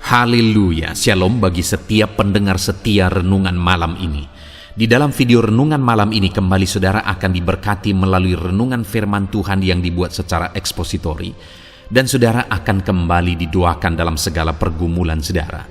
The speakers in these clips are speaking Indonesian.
Haleluya, shalom bagi setiap pendengar setia renungan malam ini. Di dalam video renungan malam ini kembali saudara akan diberkati melalui renungan firman Tuhan yang dibuat secara ekspositori. Dan saudara akan kembali didoakan dalam segala pergumulan saudara.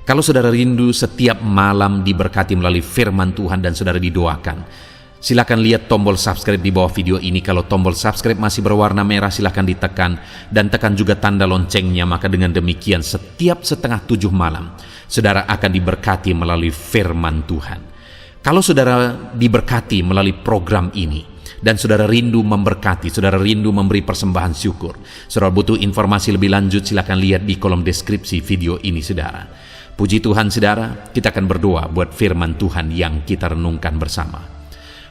Kalau saudara rindu setiap malam diberkati melalui firman Tuhan dan saudara didoakan, silakan lihat tombol subscribe di bawah video ini. Kalau tombol subscribe masih berwarna merah, silakan ditekan dan tekan juga tanda loncengnya. Maka dengan demikian setiap setengah 7 malam saudara akan diberkati melalui firman Tuhan. Kalau saudara diberkati melalui program ini dan saudara rindu memberkati, saudara rindu memberi persembahan syukur, saudara butuh informasi lebih lanjut, silakan lihat di kolom deskripsi video ini saudara. Puji Tuhan saudara, kita akan berdoa buat firman Tuhan yang kita renungkan bersama.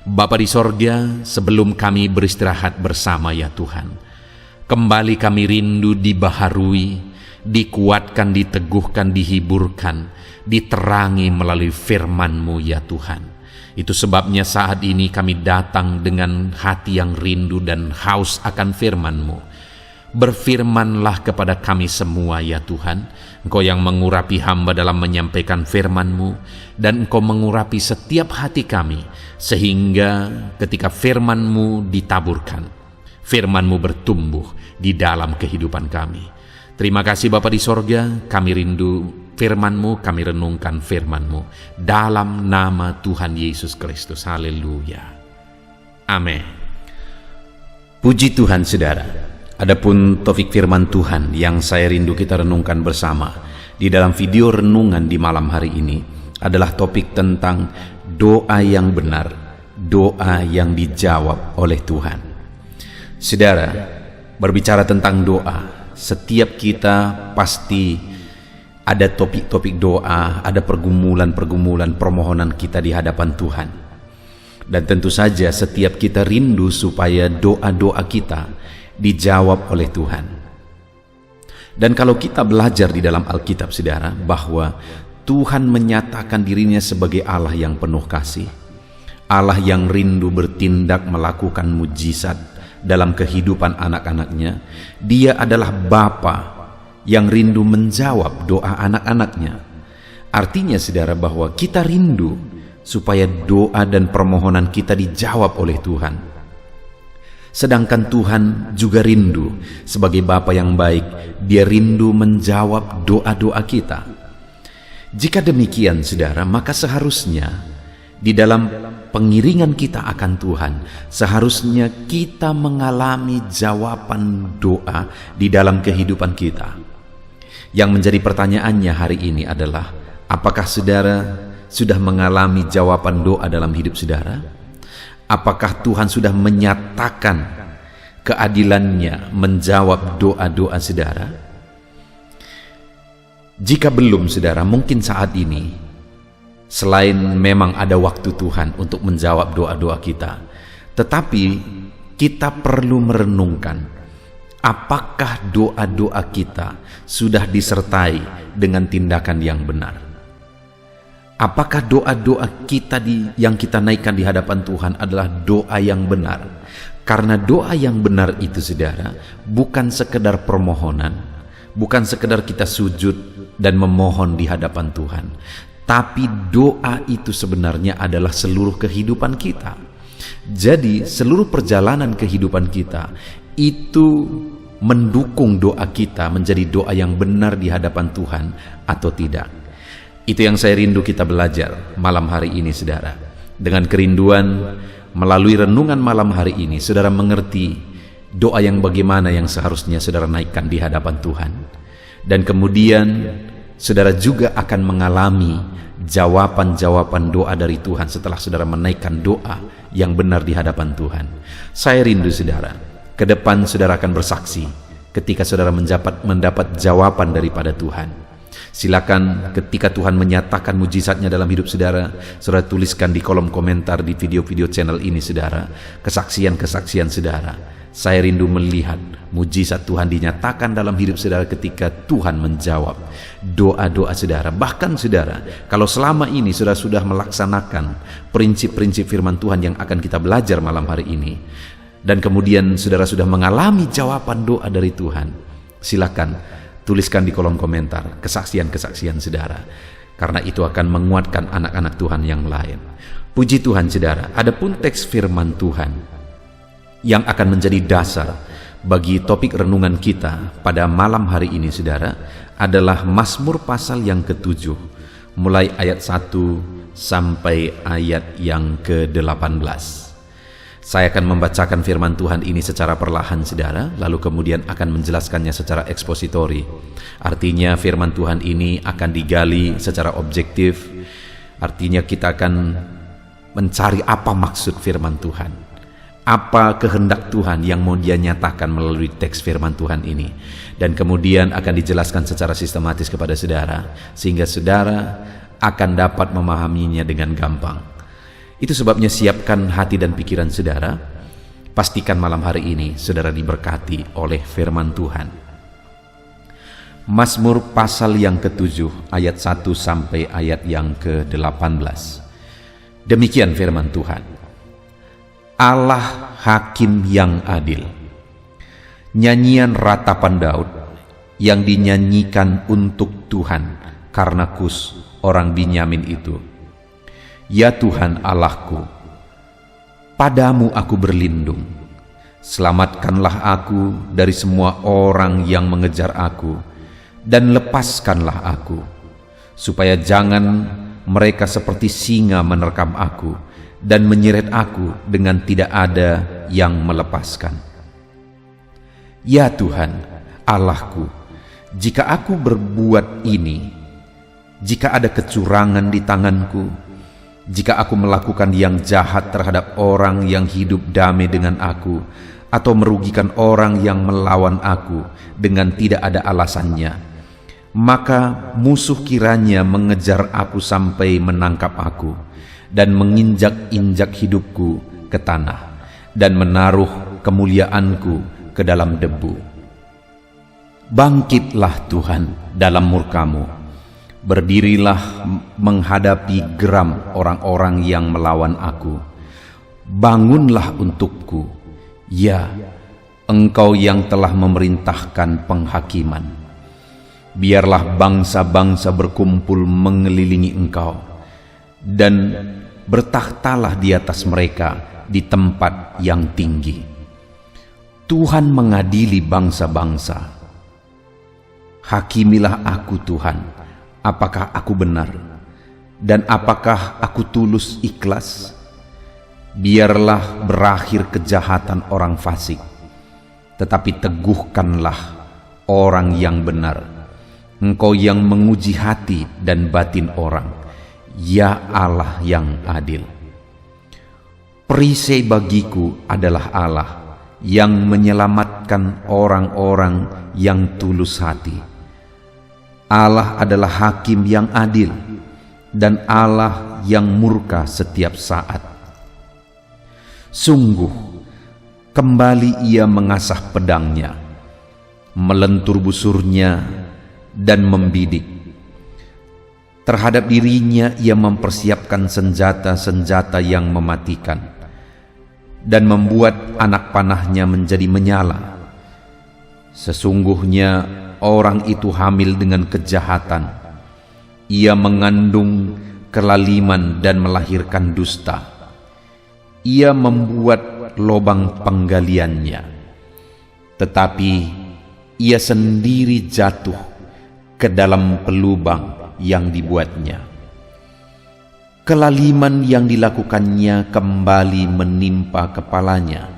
Bapa di sorga, sebelum kami beristirahat bersama ya Tuhan, kembali kami rindu dibaharui, dikuatkan, diteguhkan, dihiburkan, diterangi melalui firman-Mu ya Tuhan. Itu sebabnya saat ini kami datang dengan hati yang rindu dan haus akan firman-Mu. Berfirmanlah kepada kami semua ya Tuhan. Engkau yang mengurapi hamba dalam menyampaikan firman-Mu, dan Engkau mengurapi setiap hati kami, sehingga ketika firman-Mu ditaburkan, firman-Mu bertumbuh di dalam kehidupan kami. Terima kasih Bapa di sorga, kami rindu firman-Mu, kami renungkan firman-Mu dalam nama Tuhan Yesus Kristus. Haleluya. Amin. Puji Tuhan saudara. Adapun topik firman Tuhan yang saya rindu kita renungkan bersama di dalam video renungan di malam hari ini adalah topik tentang doa yang benar, doa yang dijawab oleh Tuhan. Saudara, berbicara tentang doa, setiap kita pasti ada topik-topik doa, ada pergumulan-pergumulan permohonan kita di hadapan Tuhan. Dan tentu saja setiap kita rindu supaya doa-doa kita dijawab oleh Tuhan. Dan kalau kita belajar di dalam Alkitab saudara, bahwa Tuhan menyatakan dirinya sebagai Allah yang penuh kasih, Allah yang rindu bertindak melakukan mujizat dalam kehidupan anak-anaknya. Dia adalah Bapa yang rindu menjawab doa anak-anaknya. Artinya saudara bahwa kita rindu supaya doa dan permohonan kita dijawab oleh Tuhan. Sedangkan Tuhan juga rindu sebagai Bapa yang baik, Dia rindu menjawab doa-doa kita. Jika demikian saudara, maka seharusnya di dalam pengiringan kita akan Tuhan, seharusnya kita mengalami jawaban doa di dalam kehidupan kita. Yang menjadi pertanyaannya hari ini adalah, apakah saudara sudah mengalami jawaban doa dalam hidup saudara? Apakah Tuhan sudah menyatakan keadilannya menjawab doa-doa saudara? Jika belum saudara, mungkin saat ini selain memang ada waktu Tuhan untuk menjawab doa-doa kita, tetapi kita perlu merenungkan apakah doa-doa kita sudah disertai dengan tindakan yang benar. Apakah doa-doa kita yang kita naikkan di hadapan Tuhan adalah doa yang benar? Karena doa yang benar itu saudara, bukan sekedar permohonan, bukan sekedar kita sujud dan memohon di hadapan Tuhan, tapi doa itu sebenarnya adalah seluruh kehidupan kita. Jadi seluruh perjalanan kehidupan kita itu mendukung doa kita menjadi doa yang benar di hadapan Tuhan atau tidak. Itu yang saya rindu kita belajar malam hari ini saudara. Dengan kerinduan melalui renungan malam hari ini, saudara mengerti doa yang bagaimana yang seharusnya saudara naikkan di hadapan Tuhan. Dan kemudian saudara juga akan mengalami jawaban-jawaban doa dari Tuhan setelah saudara menaikkan doa yang benar di hadapan Tuhan. Saya rindu saudara, ke depan saudara akan bersaksi ketika saudara mendapat jawaban daripada Tuhan. Silakan ketika Tuhan menyatakan mujizatnya dalam hidup saudara, saudara tuliskan di kolom komentar di video-video channel ini saudara, kesaksian-kesaksian saudara. Saya rindu melihat mujizat Tuhan dinyatakan dalam hidup saudara ketika Tuhan menjawab doa-doa saudara. Bahkan saudara, kalau selama ini saudara sudah melaksanakan prinsip-prinsip firman Tuhan yang akan kita belajar malam hari ini, dan kemudian saudara sudah mengalami jawaban doa dari Tuhan, silakan Tuliskan di kolom komentar kesaksian-kesaksian saudara, karena itu akan menguatkan anak-anak Tuhan yang lain. Puji Tuhan saudara, adapun teks firman Tuhan yang akan menjadi dasar bagi topik renungan kita pada malam hari ini saudara adalah Mazmur pasal yang ke-7, mulai ayat 1 sampai ayat yang ke-18. Saya akan membacakan firman Tuhan ini secara perlahan saudara, lalu kemudian akan menjelaskannya secara ekspositori. Artinya firman Tuhan ini akan digali secara objektif. Artinya kita akan mencari apa maksud firman Tuhan, apa kehendak Tuhan yang mau Dia nyatakan melalui teks firman Tuhan ini, dan kemudian akan dijelaskan secara sistematis kepada saudara, sehingga saudara akan dapat memahaminya dengan gampang. Itu sebabnya siapkan hati dan pikiran saudara. Pastikan malam hari ini saudara diberkati oleh firman Tuhan. Mazmur pasal yang ke-7 ayat 1 sampai ayat yang ke-18. Demikian firman Tuhan. Allah hakim yang adil. Nyanyian ratapan Daud yang dinyanyikan untuk Tuhan karena Kus orang Binyamin itu. Ya Tuhan Allahku, padamu aku berlindung. Selamatkanlah aku dari semua orang yang mengejar aku, dan lepaskanlah aku, supaya jangan mereka seperti singa menerkam aku, dan menyeret aku dengan tidak ada yang melepaskan. Ya Tuhan Allahku, jika aku berbuat ini, jika ada kecurangan di tanganku, jika aku melakukan yang jahat terhadap orang yang hidup damai dengan aku, atau merugikan orang yang melawan aku dengan tidak ada alasannya, maka musuh kiranya mengejar aku sampai menangkap aku, dan menginjak-injak hidupku ke tanah, dan menaruh kemuliaanku ke dalam debu. Bangkitlah Tuhan dalam murka-Mu. Berdirilah menghadapi geram orang-orang yang melawan aku. Bangunlah untukku, ya Engkau yang telah memerintahkan penghakiman. Biarlah bangsa-bangsa berkumpul mengelilingi Engkau, dan bertakhtalah di atas mereka di tempat yang tinggi. Tuhan mengadili bangsa-bangsa. Hakimilah aku Tuhan, apakah aku benar, dan apakah aku tulus ikhlas? Biarlah berakhir kejahatan orang fasik, tetapi teguhkanlah orang yang benar. Engkau yang menguji hati dan batin orang, ya Allah yang adil. Perisai bagiku adalah Allah yang menyelamatkan orang-orang yang tulus hati. Allah adalah hakim yang adil, dan Allah yang murka setiap saat. Sungguh, kembali Ia mengasah pedangnya, melentur busurnya, dan membidik. Terhadap dirinya Ia mempersiapkan senjata-senjata yang mematikan, dan membuat anak panahnya menjadi menyala. Sesungguhnya orang itu hamil dengan kejahatan. Ia mengandung kelaliman dan melahirkan dusta. Ia membuat lubang penggaliannya, tetapi ia sendiri jatuh ke dalam pelubang yang dibuatnya. Kelaliman yang dilakukannya kembali menimpa kepalanya,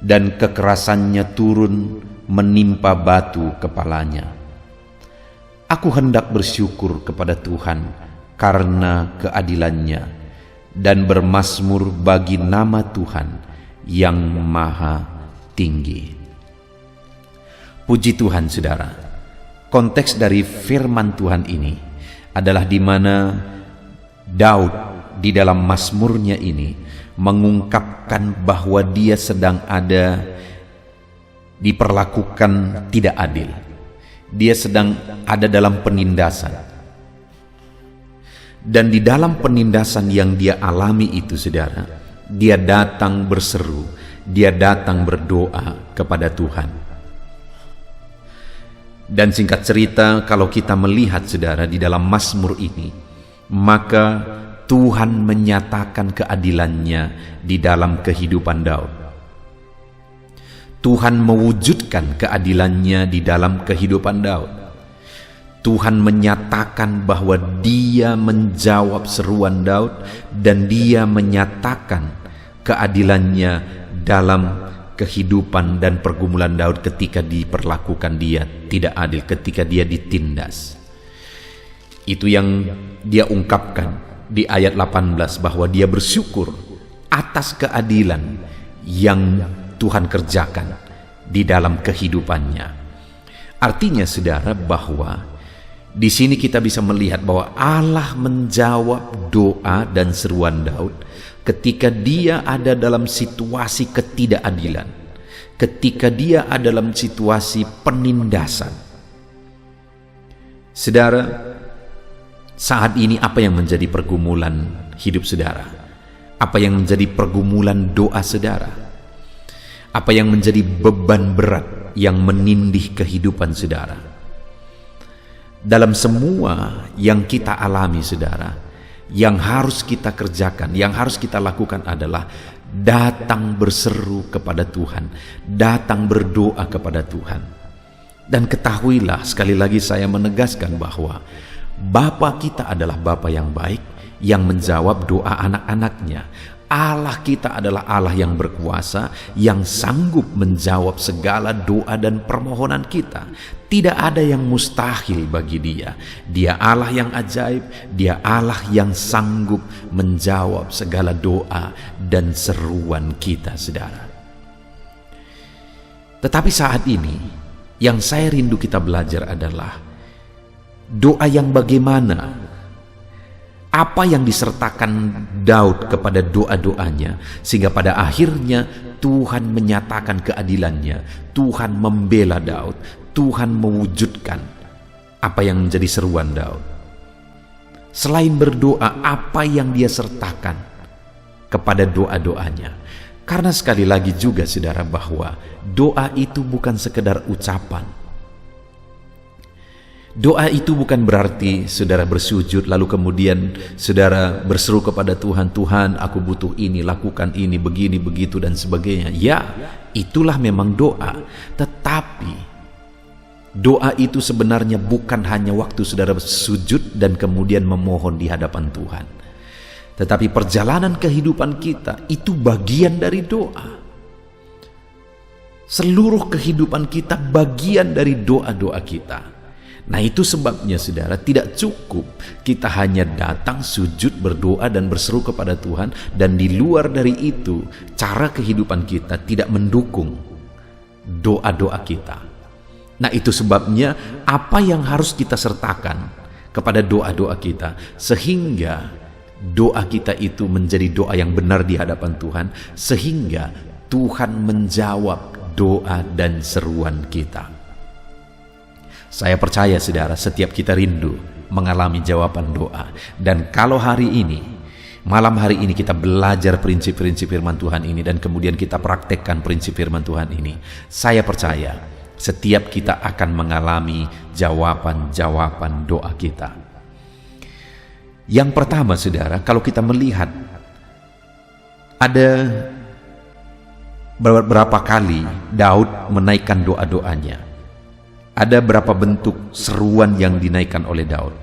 dan kekerasannya turun menimpa batu kepalanya. Aku hendak bersyukur kepada Tuhan karena keadilannya, dan bermazmur bagi nama Tuhan yang maha tinggi. Puji Tuhan saudara, konteks dari firman Tuhan ini adalah di mana Daud di dalam mazmurnya ini mengungkapkan bahwa dia sedang ada diperlakukan tidak adil. Dia sedang ada dalam penindasan. Dan di dalam penindasan yang dia alami itu saudara, dia datang berseru, dia datang berdoa kepada Tuhan. Dan singkat cerita, kalau kita melihat saudara di dalam Mazmur ini, maka Tuhan menyatakan keadilannya di dalam kehidupan Daud. Tuhan mewujudkan keadilannya di dalam kehidupan Daud. Tuhan menyatakan bahwa Dia menjawab seruan Daud dan Dia menyatakan keadilannya dalam kehidupan dan pergumulan Daud ketika diperlakukan dia tidak adil, ketika dia ditindas. Itu yang dia ungkapkan di ayat 18, bahwa dia bersyukur atas keadilan yang Tuhan kerjakan di dalam kehidupannya. Artinya saudara, bahwa di sini kita bisa melihat bahwa Allah menjawab doa dan seruan Daud ketika dia ada dalam situasi ketidakadilan, ketika dia ada dalam situasi penindasan. Saudara, saat ini apa yang menjadi pergumulan hidup saudara? Apa yang menjadi pergumulan doa saudara? Apa yang menjadi beban berat yang menindih kehidupan saudara? Dalam semua yang kita alami saudara, yang harus kita kerjakan, yang harus kita lakukan adalah datang berseru kepada Tuhan, datang berdoa kepada Tuhan. Dan ketahuilah, sekali lagi saya menegaskan bahwa Bapa kita adalah Bapa yang baik, yang menjawab doa anak-anaknya. Allah kita adalah Allah yang berkuasa, yang sanggup menjawab segala doa dan permohonan kita. Tidak ada yang mustahil bagi Dia. Dia Allah yang ajaib, Dia Allah yang sanggup menjawab segala doa dan seruan kita, saudara. Tetapi saat ini, yang saya rindu kita belajar adalah doa yang bagaimana. Apa yang disertakan Daud kepada doa-doanya, sehingga pada akhirnya Tuhan menyatakan keadilannya, Tuhan membela Daud, Tuhan mewujudkan apa yang menjadi seruan Daud. Selain berdoa, apa yang dia sertakan kepada doa-doanya? Karena sekali lagi juga saudara, bahwa doa itu bukan sekedar ucapan. Doa itu bukan berarti saudara bersujud lalu kemudian saudara berseru kepada Tuhan, Tuhan aku butuh ini, lakukan ini, begini, begitu dan sebagainya. Ya, itulah memang doa. Tetapi doa itu sebenarnya bukan hanya waktu saudara bersujud dan kemudian memohon di hadapan Tuhan. Tetapi perjalanan kehidupan kita itu bagian dari doa. Seluruh kehidupan kita bagian dari doa-doa kita. Nah, itu sebabnya saudara, tidak cukup kita hanya datang sujud, berdoa dan berseru kepada Tuhan, dan di luar dari itu cara kehidupan kita tidak mendukung doa-doa kita. Nah, itu sebabnya apa yang harus kita sertakan kepada doa-doa kita, sehingga doa kita itu menjadi doa yang benar di hadapan Tuhan, sehingga Tuhan menjawab doa dan seruan kita. Saya percaya saudara, setiap kita rindu mengalami jawaban doa. Dan kalau hari ini, malam hari ini kita belajar prinsip-prinsip firman Tuhan ini dan kemudian kita praktekkan prinsip firman Tuhan ini, saya percaya setiap kita akan mengalami jawaban-jawaban doa kita. Yang pertama saudara, kalau kita melihat ada beberapa kali Daud menaikkan doa-doanya. Ada berapa bentuk seruan yang dinaikkan oleh Daud.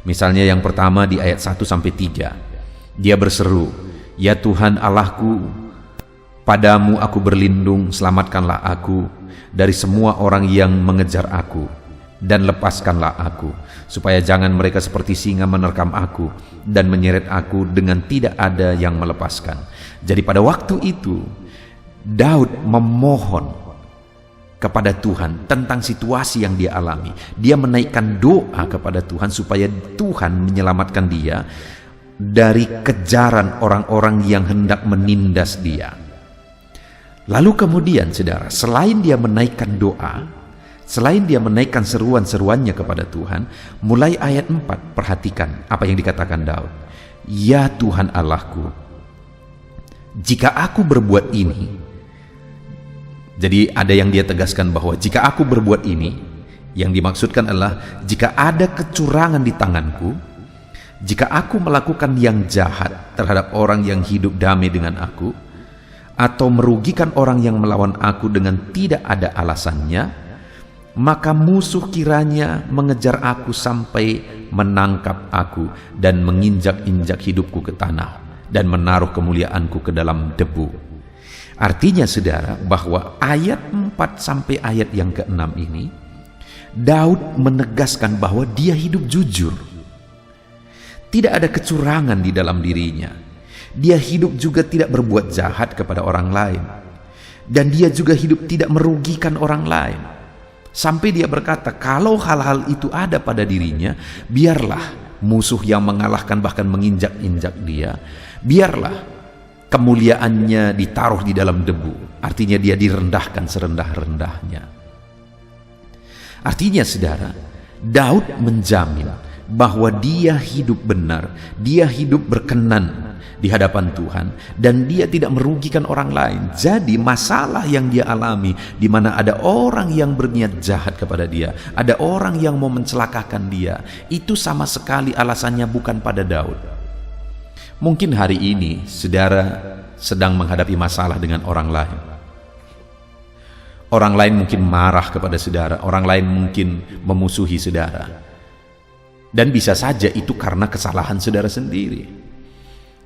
Misalnya yang pertama di ayat 1-3. Dia berseru, "Ya Tuhan Allahku, padamu aku berlindung, selamatkanlah aku dari semua orang yang mengejar aku, dan lepaskanlah aku, supaya jangan mereka seperti singa menerkam aku dan menyeret aku dengan tidak ada yang melepaskan." Jadi pada waktu itu Daud memohon kepada Tuhan tentang situasi yang dia alami. Dia menaikkan doa kepada Tuhan supaya Tuhan menyelamatkan dia dari kejaran orang-orang yang hendak menindas dia. Lalu kemudian saudara, selain dia menaikkan doa, selain dia menaikkan seruan-seruannya kepada Tuhan, mulai ayat 4 perhatikan apa yang dikatakan Daud. "Ya Tuhan Allahku, jika aku berbuat ini," jadi ada yang dia tegaskan bahwa jika aku berbuat ini, Yang dimaksudkan adalah, jika ada kecurangan di tanganku, jika aku melakukan yang jahat terhadap orang yang hidup damai dengan aku, atau merugikan orang yang melawan aku dengan tidak ada alasannya, maka musuh kiranya mengejar aku sampai menangkap aku dan menginjak-injak hidupku ke tanah dan menaruh kemuliaanku ke dalam debu. Artinya saudara, bahwa ayat 4 sampai ayat yang ke-6 ini, Daud menegaskan bahwa dia hidup jujur. Tidak ada kecurangan di dalam dirinya. Dia hidup juga tidak berbuat jahat kepada orang lain. Dan dia juga hidup tidak merugikan orang lain. Sampai dia berkata, kalau hal-hal itu ada pada dirinya, biarlah musuh yang mengalahkan bahkan menginjak-injak dia, biarlah kemuliaannya ditaruh di dalam debu. Artinya dia direndahkan serendah-rendahnya. Artinya saudara, Daud menjamin bahwa dia hidup benar, dia hidup berkenan di hadapan Tuhan, dan dia tidak merugikan orang lain. Jadi masalah yang dia alami, di mana ada orang yang berniat jahat kepada dia, ada orang yang mau mencelakakan dia, itu sama sekali alasannya bukan pada Daud. Mungkin hari ini saudara sedang menghadapi masalah dengan orang lain. Orang lain mungkin marah kepada saudara, orang lain mungkin memusuhi saudara. Dan bisa saja itu karena kesalahan saudara sendiri.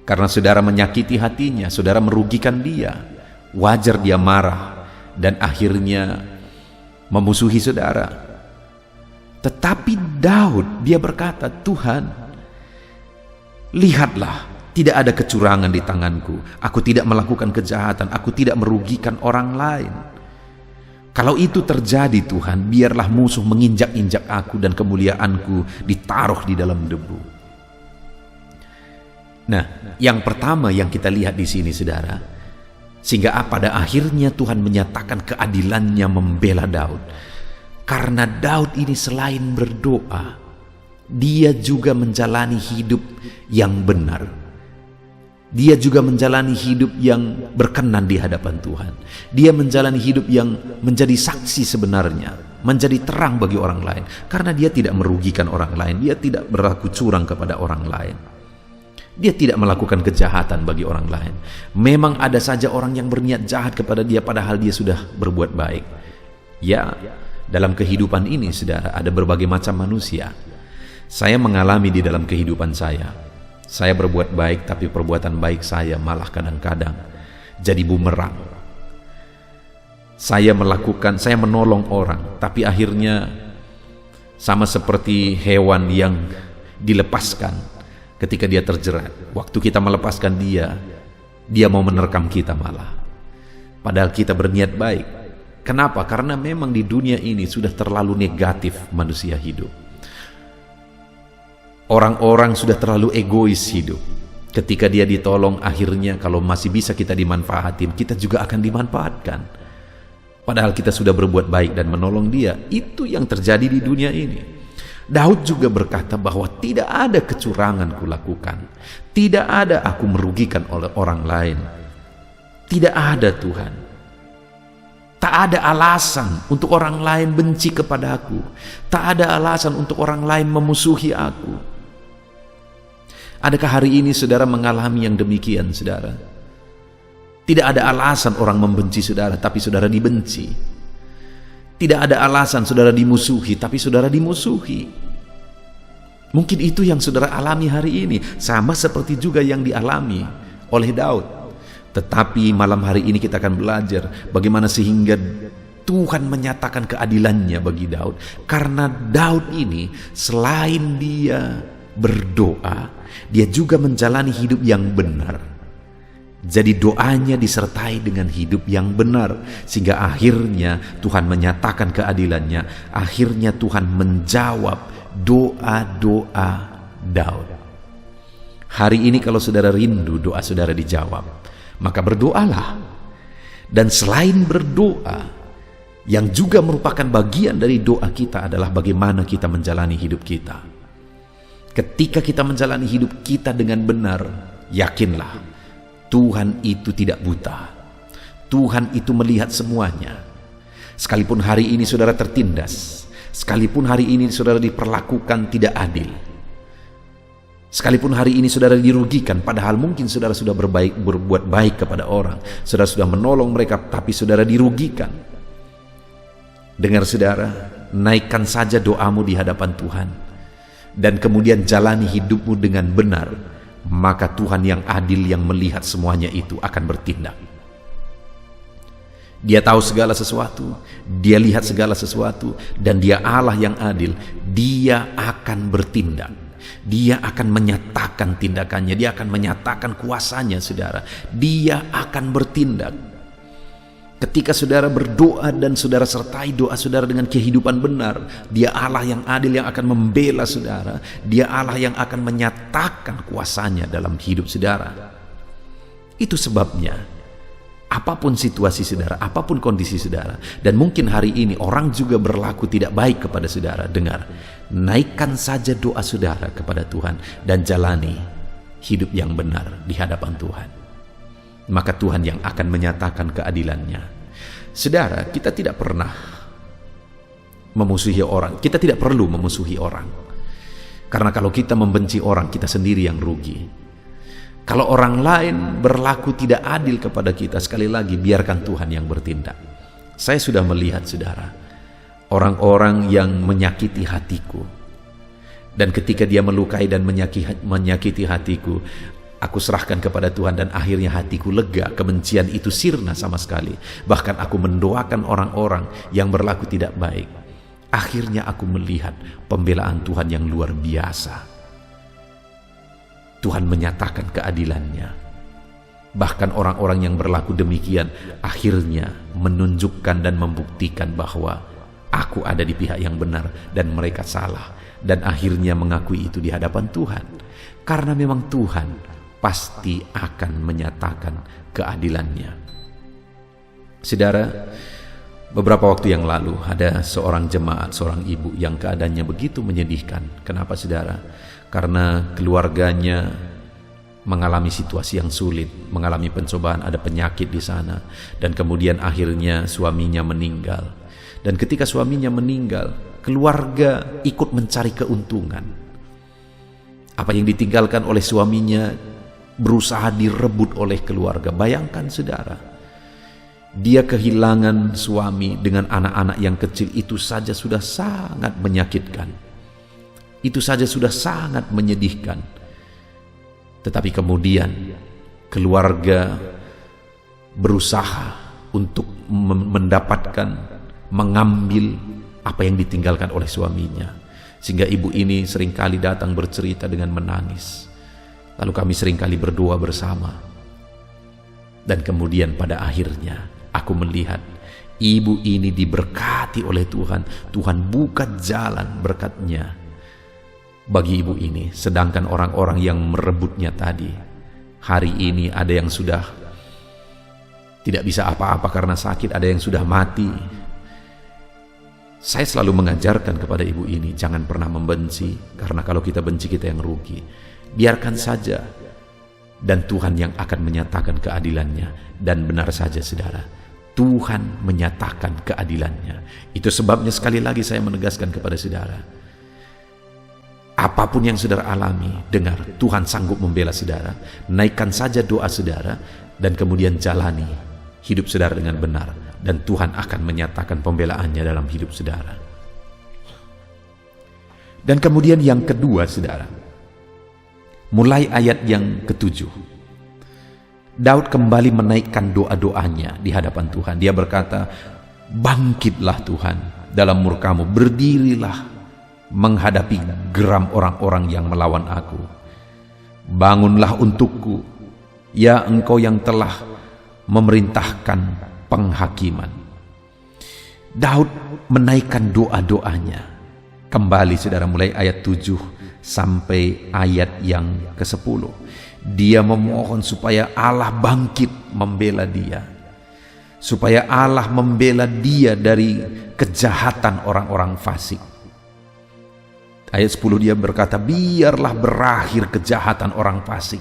Karena saudara menyakiti hatinya, saudara merugikan dia. Wajar dia marah dan akhirnya memusuhi saudara. Tetapi Daud, dia berkata, Tuhan, lihatlah, tidak ada kecurangan di tanganku. Aku tidak melakukan kejahatan, aku tidak merugikan orang lain. Kalau itu terjadi Tuhan, biarlah musuh menginjak-injak aku dan kemuliaanku ditaruh di dalam debu. Nah, yang pertama yang kita lihat di sini saudara, sehingga pada akhirnya Tuhan menyatakan keadilannya membela Daud. Karena Daud ini selain berdoa, dia juga menjalani hidup yang benar. Dia juga menjalani hidup yang berkenan di hadapan Tuhan. Dia menjalani hidup yang menjadi saksi sebenarnya, menjadi terang bagi orang lain. Karena dia tidak merugikan orang lain, dia tidak berlaku curang kepada orang lain. Dia tidak melakukan kejahatan bagi orang lain. Memang ada saja orang yang berniat jahat kepada dia padahal dia sudah berbuat baik. Ya, dalam kehidupan ini saudara, ada berbagai macam manusia. Saya mengalami di dalam kehidupan saya. Saya berbuat baik, tapi perbuatan baik saya malah kadang-kadang jadi bumerang. Saya menolong orang, tapi akhirnya sama seperti hewan yang dilepaskan ketika dia terjerat. Waktu kita melepaskan dia mau menerkam kita malah. Padahal kita berniat baik. Kenapa? Karena memang di dunia ini sudah terlalu negatif manusia hidup. Orang-orang sudah terlalu egois hidup. Ketika dia ditolong, akhirnya kalau masih bisa kita dimanfaatin, kita juga akan dimanfaatkan. Padahal kita sudah berbuat baik dan menolong dia. Itu yang terjadi di dunia ini. Daud juga berkata bahwa tidak ada kecurangan kulakukan. Tidak ada aku merugikan oleh orang lain. Tidak ada Tuhan. Tak ada alasan untuk orang lain benci kepada aku. Tak ada alasan untuk orang lain memusuhi aku. Adakah hari ini saudara mengalami yang demikian saudara? Tidak ada alasan orang membenci saudara, tapi saudara dibenci. Tidak ada alasan saudara dimusuhi, tapi saudara dimusuhi. Mungkin itu yang saudara alami hari ini, sama seperti juga yang dialami oleh Daud. Tetapi malam hari ini kita akan belajar bagaimana sehingga Tuhan menyatakan keadilannya bagi Daud. Karena Daud ini selain dia berdoa, dia juga menjalani hidup yang benar. Jadi doanya disertai dengan hidup yang benar, sehingga akhirnya Tuhan menyatakan keadilannya. Akhirnya Tuhan menjawab doa-doa Daud. Hari ini kalau saudara rindu doa saudara dijawab, maka berdoalah. Dan selain berdoa, yang juga merupakan bagian dari doa kita adalah bagaimana kita menjalani hidup kita. Ketika kita menjalani hidup kita dengan benar, yakinlah Tuhan itu tidak buta. Tuhan itu melihat semuanya. Sekalipun hari ini saudara tertindas, Sekalipun hari ini saudara diperlakukan tidak adil, sekalipun hari ini saudara dirugikan, padahal mungkin saudara sudah berbuat baik kepada orang, saudara sudah menolong mereka, tapi saudara dirugikan. Dengar saudara, naikkan saja doamu di hadapan Tuhan, dan kemudian jalani hidupmu dengan benar, maka Tuhan yang adil yang melihat semuanya itu akan bertindak. Dia tahu segala sesuatu, dia lihat segala sesuatu, dan dia Allah yang adil. Dia akan bertindak, dia akan menyatakan tindakannya, dia akan menyatakan kuasanya saudara. Dia akan bertindak. Ketika saudara berdoa dan saudara sertai doa saudara dengan kehidupan benar, dia Allah yang adil yang akan membela saudara. Dia Allah yang akan menyatakan kuasanya dalam hidup saudara. Itu sebabnya apapun situasi saudara, apapun kondisi saudara, dan mungkin hari ini orang juga berlaku tidak baik kepada saudara, dengar, naikkan saja doa saudara kepada Tuhan dan jalani hidup yang benar di hadapan Tuhan. Maka Tuhan yang akan menyatakan keadilannya. Saudara, kita tidak pernah memusuhi orang, kita tidak perlu memusuhi orang, karena kalau kita membenci orang, kita sendiri yang rugi. Kalau orang lain berlaku tidak adil kepada kita, sekali lagi biarkan Tuhan yang bertindak. Saya sudah melihat saudara, orang-orang yang menyakiti hatiku, dan ketika dia melukai dan menyakiti hatiku, aku serahkan kepada Tuhan dan akhirnya hatiku lega, kebencian itu sirna sama sekali. Bahkan aku mendoakan orang-orang yang berlaku tidak baik. Akhirnya aku melihat pembelaan Tuhan yang luar biasa. Tuhan menyatakan keadilannya. Bahkan orang-orang yang berlaku demikian akhirnya menunjukkan dan membuktikan bahwa aku ada di pihak yang benar dan mereka salah, dan akhirnya mengakui itu di hadapan Tuhan, karena memang Tuhan pasti akan menyatakan keadilannya. Saudara, beberapa waktu yang lalu ada seorang jemaat, seorang ibu yang keadaannya begitu menyedihkan. Kenapa saudara? Karena keluarganya mengalami situasi yang sulit, mengalami pencobaan, ada penyakit di sana, dan kemudian akhirnya suaminya meninggal. Dan ketika suaminya meninggal, keluarga ikut mencari keuntungan. Apa yang ditinggalkan oleh suaminya berusaha direbut oleh keluarga. Bayangkan saudara, dia kehilangan suami dengan anak-anak yang kecil, itu saja sudah sangat menyakitkan. Itu saja sudah sangat menyedihkan. Tetapi kemudian keluarga berusaha untuk mendapatkan, mengambil apa yang ditinggalkan oleh suaminya. Sehingga ibu ini seringkali datang bercerita dengan menangis. Lalu kami seringkali berdoa bersama. Dan kemudian pada akhirnya aku melihat ibu ini diberkati oleh Tuhan. Tuhan buka jalan berkatnya bagi ibu ini, sedangkan orang-orang yang merebutnya tadi, hari ini ada yang sudah tidak bisa apa-apa karena sakit, ada yang sudah mati. Saya selalu mengajarkan kepada ibu ini, jangan pernah membenci, karena kalau kita benci kita yang rugi. Biarkan saja, dan Tuhan yang akan menyatakan keadilannya. Dan benar saja saudara, Tuhan menyatakan keadilannya. Itu sebabnya sekali lagi saya menegaskan kepada saudara, apapun yang saudara alami, dengar, Tuhan sanggup membela saudara. Naikkan saja doa saudara, dan kemudian jalani hidup saudara dengan benar, dan Tuhan akan menyatakan pembelaannya dalam hidup saudara. Dan kemudian yang kedua saudara, mulai ayat yang ke-7, Daud kembali menaikkan doa-doanya di hadapan Tuhan. Dia berkata, bangkitlah Tuhan dalam murkamu, berdirilah menghadapi geram orang-orang yang melawan aku. Bangunlah untukku, ya Engkau yang telah memerintahkan penghakiman. Daud menaikkan doa-doanya. Kembali saudara, mulai ayat 7 sampai ayat yang ke-10. Dia memohon supaya Allah bangkit membela dia, supaya Allah membela dia dari kejahatan orang-orang fasik. Ayat 10 dia berkata, biarlah berakhir kejahatan orang fasik,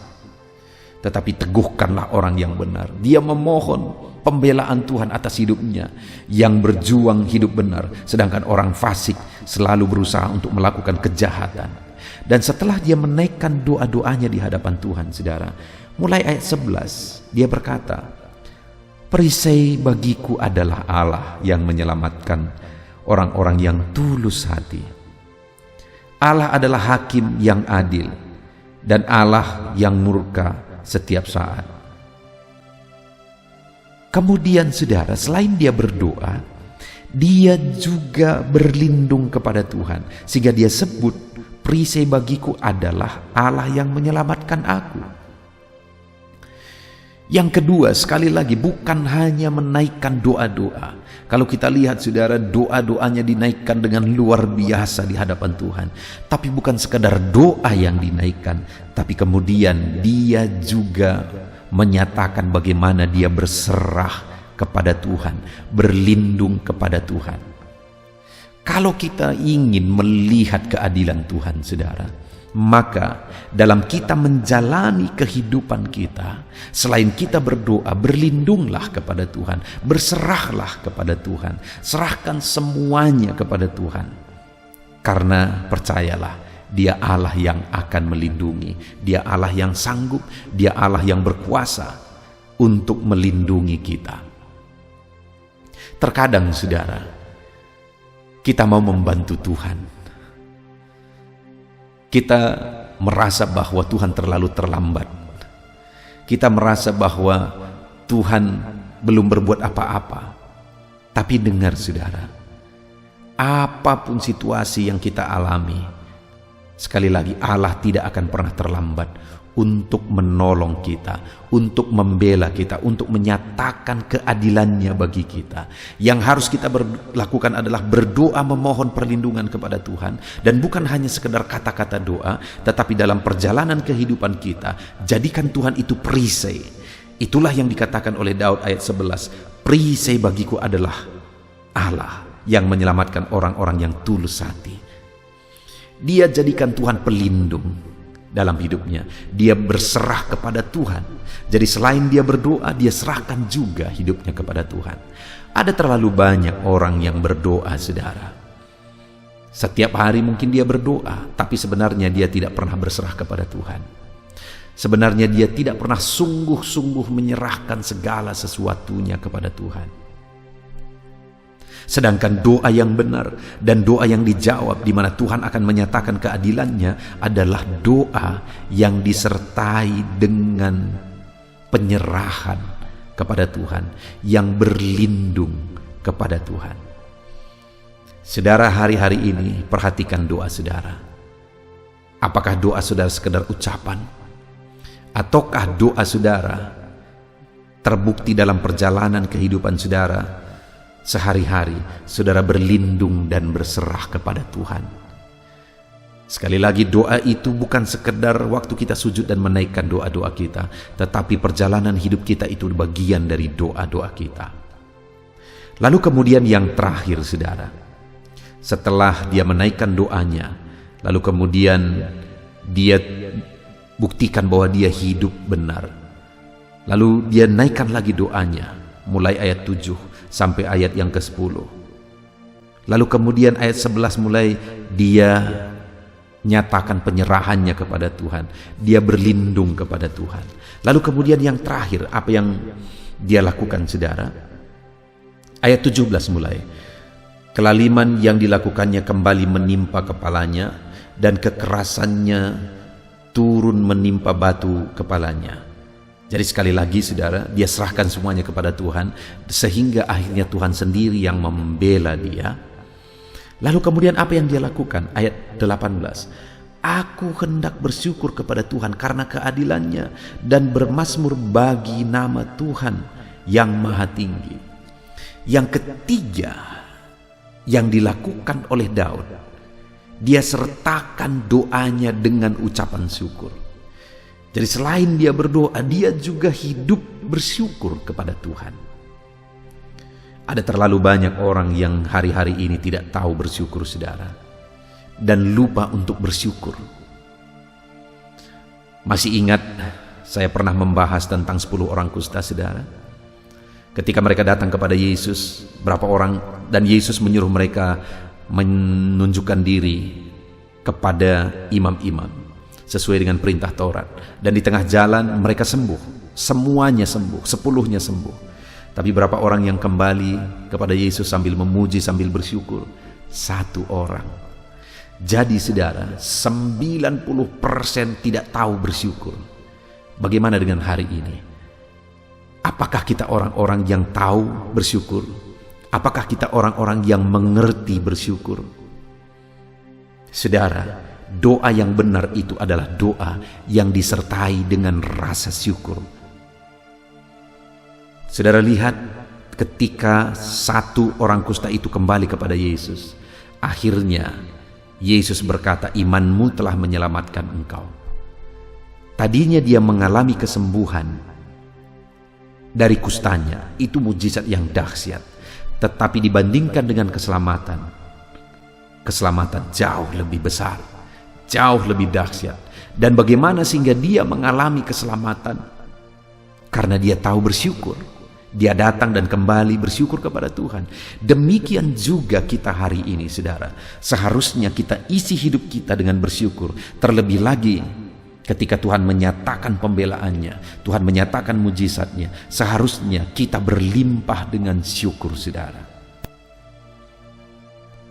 Tetapi teguhkanlah orang yang benar. Dia memohon pembelaan Tuhan atas hidupnya yang berjuang hidup benar, sedangkan orang fasik selalu berusaha untuk melakukan kejahatan. Dan setelah dia menaikkan doa-doanya di hadapan Tuhan, saudara, mulai ayat 11 dia berkata, perisai bagiku adalah Allah yang menyelamatkan orang-orang yang tulus hati. Allah adalah hakim yang adil dan Allah yang murka setiap saat. Kemudian saudara, selain dia berdoa, dia juga berlindung kepada Tuhan, sehingga dia sebut, perisai bagiku adalah Allah yang menyelamatkan aku. Yang kedua, sekali lagi, bukan hanya menaikkan doa-doa. Kalau kita lihat saudara, doa-doanya dinaikkan dengan luar biasa di hadapan Tuhan. Tapi bukan sekadar doa yang dinaikkan, tapi kemudian dia juga menyatakan bagaimana dia berserah kepada Tuhan, berlindung kepada Tuhan. Kalau kita ingin melihat keadilan Tuhan, saudara, maka dalam kita menjalani kehidupan kita, selain kita berdoa, berlindunglah kepada Tuhan, berserahlah kepada Tuhan, serahkan semuanya kepada Tuhan. Karena percayalah, Dia Allah yang akan melindungi, Dia Allah yang sanggup, Dia Allah yang berkuasa untuk melindungi kita. Terkadang saudara, kita mau membantu Tuhan, kita merasa bahwa Tuhan terlalu terlambat. Kita merasa bahwa Tuhan belum berbuat apa-apa. Tapi dengar saudara, apapun situasi yang kita alami, sekali lagi Allah tidak akan pernah terlambat untuk menolong kita, untuk membela kita, untuk menyatakan keadilannya bagi kita. Yang harus kita lakukan adalah berdoa, memohon perlindungan kepada Tuhan, dan bukan hanya sekedar kata-kata doa, tetapi dalam perjalanan kehidupan kita, jadikan Tuhan itu perisai. Itulah yang dikatakan oleh Daud ayat 11, perisai bagiku adalah Allah yang menyelamatkan orang-orang yang tulus hati. Dia jadikan Tuhan pelindung dalam hidupnya. Dia berserah kepada Tuhan. Jadi selain dia berdoa, dia serahkan juga hidupnya kepada Tuhan. Ada terlalu banyak orang yang berdoa, saudara. Setiap hari mungkin dia berdoa, tapi sebenarnya dia tidak pernah berserah kepada Tuhan. Sebenarnya dia tidak pernah sungguh-sungguh menyerahkan segala sesuatunya kepada Tuhan. Sedangkan doa yang benar dan doa yang dijawab, di mana Tuhan akan menyatakan keadilannya, adalah doa yang disertai dengan penyerahan kepada Tuhan, yang berlindung kepada Tuhan. Saudara, hari-hari ini perhatikan doa saudara. Apakah doa saudara sekedar ucapan? Ataukah doa saudara terbukti dalam perjalanan kehidupan saudara? Sehari-hari saudara berlindung dan berserah kepada Tuhan. Sekali lagi, doa itu bukan sekedar waktu kita sujud dan menaikkan doa-doa kita, tetapi perjalanan hidup kita itu bagian dari doa-doa kita. Lalu kemudian yang terakhir saudara, setelah dia menaikkan doanya, lalu kemudian dia buktikan bahwa dia hidup benar. Lalu dia naikkan lagi doanya, mulai ayat 7 sampai ayat yang ke-10. Lalu kemudian ayat 11 mulai dia nyatakan penyerahannya kepada Tuhan. Dia berlindung kepada Tuhan. Lalu kemudian yang terakhir, apa yang dia lakukan saudara? Ayat 17 mulai. Kelaliman yang dilakukannya kembali menimpa kepalanya, dan kekerasannya turun menimpa batu kepalanya. Jadi sekali lagi saudara, dia serahkan semuanya kepada Tuhan, sehingga akhirnya Tuhan sendiri yang membela dia. Lalu kemudian apa yang dia lakukan? Ayat 18. Aku hendak bersyukur kepada Tuhan karena keadilannya, dan bermazmur bagi nama Tuhan yang maha tinggi. Yang ketiga yang dilakukan oleh Daud, dia sertakan doanya dengan ucapan syukur. Jadi selain dia berdoa, dia juga hidup bersyukur kepada Tuhan. Ada terlalu banyak orang yang hari-hari ini tidak tahu bersyukur saudara, dan lupa untuk bersyukur. Masih ingat Saya pernah membahas tentang 10 orang kusta, saudara. Ketika mereka datang kepada Yesus, berapa orang, dan Yesus menyuruh mereka menunjukkan diri kepada imam-imam sesuai dengan perintah Taurat. Dan di tengah jalan mereka sembuh, semuanya sembuh, 10-nya sembuh. Tapi berapa orang yang kembali kepada Yesus sambil memuji, sambil bersyukur? 1 orang. Jadi saudara, 90% tidak tahu bersyukur. Bagaimana dengan hari ini? Apakah kita orang-orang yang tahu bersyukur? Apakah kita orang-orang yang mengerti bersyukur? Saudara, doa yang benar itu adalah doa yang disertai dengan rasa syukur. Saudara lihat, ketika 1 orang kusta itu kembali kepada Yesus, akhirnya Yesus berkata, imanmu telah menyelamatkan engkau. Tadinya dia mengalami kesembuhan dari kustanya, itu mujizat yang dahsyat. Tetapi dibandingkan dengan keselamatan jauh lebih besar, jauh lebih dahsyat. Dan bagaimana sehingga dia mengalami keselamatan? Karena dia tahu bersyukur. Dia datang dan kembali bersyukur kepada Tuhan. Demikian juga kita hari ini, saudara. Seharusnya kita isi hidup kita dengan bersyukur. Terlebih lagi ketika Tuhan menyatakan pembelaannya, Tuhan menyatakan mujizatnya, seharusnya kita berlimpah dengan syukur, saudara.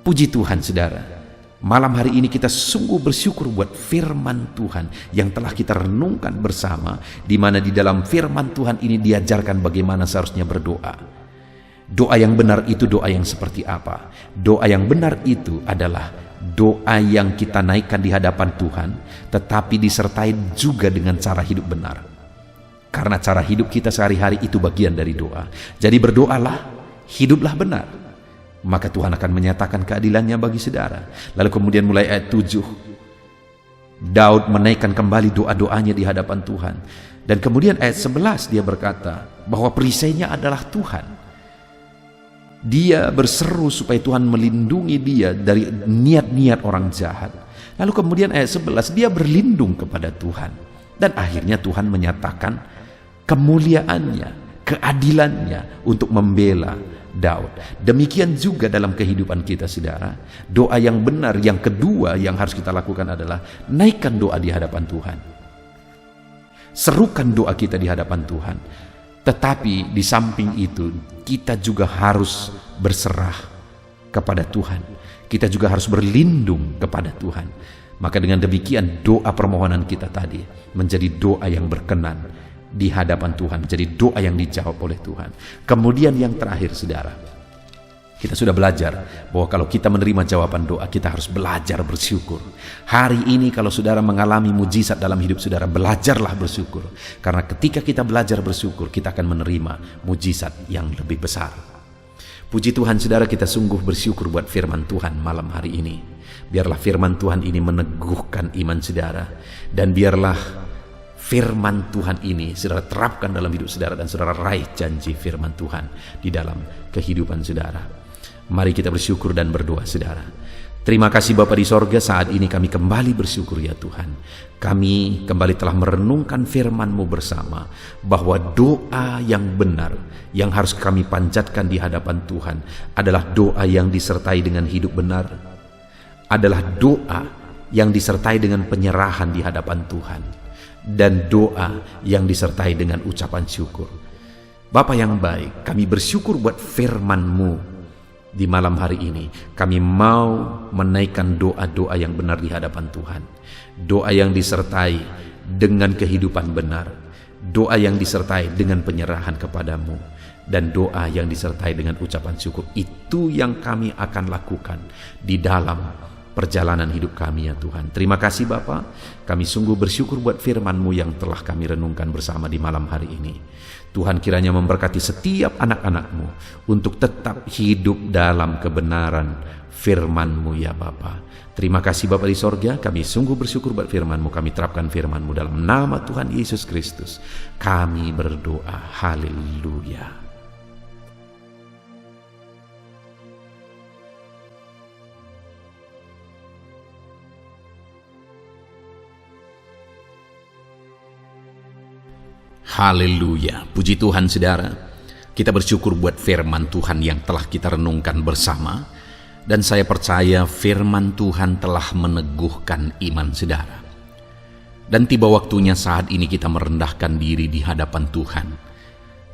Puji Tuhan, saudara. Malam hari ini kita sungguh bersyukur buat firman Tuhan yang telah kita renungkan bersama, di mana di dalam firman Tuhan ini diajarkan bagaimana seharusnya berdoa. Doa yang benar itu doa yang seperti apa? Doa yang benar itu adalah doa yang kita naikkan di hadapan Tuhan, tetapi disertai juga dengan cara hidup benar. Karena cara hidup kita sehari-hari itu bagian dari doa. Jadi berdoalah, hiduplah benar. Maka Tuhan akan menyatakan keadilannya bagi saudara. Lalu kemudian mulai ayat 7, Daud menaikkan kembali doa-doanya di hadapan Tuhan. Dan kemudian ayat 11 dia berkata bahwa perisainya adalah Tuhan. Dia berseru supaya Tuhan melindungi dia dari niat-niat orang jahat. Lalu kemudian ayat 11 dia berlindung kepada Tuhan. Dan akhirnya Tuhan menyatakan kemuliaannya, keadilannya untuk membela Daud. Demikian juga dalam kehidupan kita, saudara. Doa yang benar yang kedua yang harus kita lakukan adalah naikkan doa di hadapan Tuhan. Serukan doa kita di hadapan Tuhan. Tetapi di samping itu kita juga harus berserah kepada Tuhan. Kita juga harus berlindung kepada Tuhan. Maka dengan demikian doa permohonan kita tadi menjadi doa yang berkenan di hadapan Tuhan, jadi doa yang dijawab oleh Tuhan. Kemudian yang terakhir, saudara, kita sudah belajar bahwa kalau kita menerima jawaban doa, kita harus belajar bersyukur. Hari ini kalau saudara mengalami mujizat dalam hidup saudara, belajarlah bersyukur. Karena ketika kita belajar bersyukur, kita akan menerima mujizat yang lebih besar. Puji Tuhan, saudara, kita sungguh bersyukur buat firman Tuhan malam hari ini. Biarlah firman Tuhan ini meneguhkan iman saudara, dan biarlah firman Tuhan ini saudara terapkan dalam hidup saudara, dan saudara raih janji firman Tuhan di dalam kehidupan saudara. Mari kita bersyukur dan berdoa, saudara. Terima kasih Bapa di sorga, saat ini kami kembali bersyukur ya Tuhan. Kami kembali telah merenungkan firman-Mu bersama, bahwa doa yang benar yang harus kami panjatkan di hadapan Tuhan adalah doa yang disertai dengan hidup benar, adalah doa yang disertai dengan penyerahan di hadapan Tuhan, dan doa yang disertai dengan ucapan syukur. Bapa yang baik, kami bersyukur buat firman-Mu di malam hari ini. Kami mau menaikkan doa-doa yang benar di hadapan Tuhan. Doa yang disertai dengan kehidupan benar, doa yang disertai dengan penyerahan kepadamu, dan doa yang disertai dengan ucapan syukur. Itu yang kami akan lakukan di dalam perjalanan hidup kami ya Tuhan. Terima kasih Bapa. Kami sungguh bersyukur buat firman-Mu yang telah kami renungkan bersama di malam hari ini. Tuhan kiranya memberkati setiap anak-anak-Mu untuk tetap hidup dalam kebenaran firman-Mu ya Bapa. Terima kasih Bapa di sorga. Kami sungguh bersyukur buat firman-Mu. Kami terapkan firman-Mu dalam nama Tuhan Yesus Kristus. Kami berdoa. Haleluya. Haleluya, puji Tuhan saudara. Kita bersyukur buat firman Tuhan yang telah kita renungkan bersama. Dan saya percaya firman Tuhan telah meneguhkan iman saudara. Dan tiba waktunya saat ini kita merendahkan diri di hadapan Tuhan.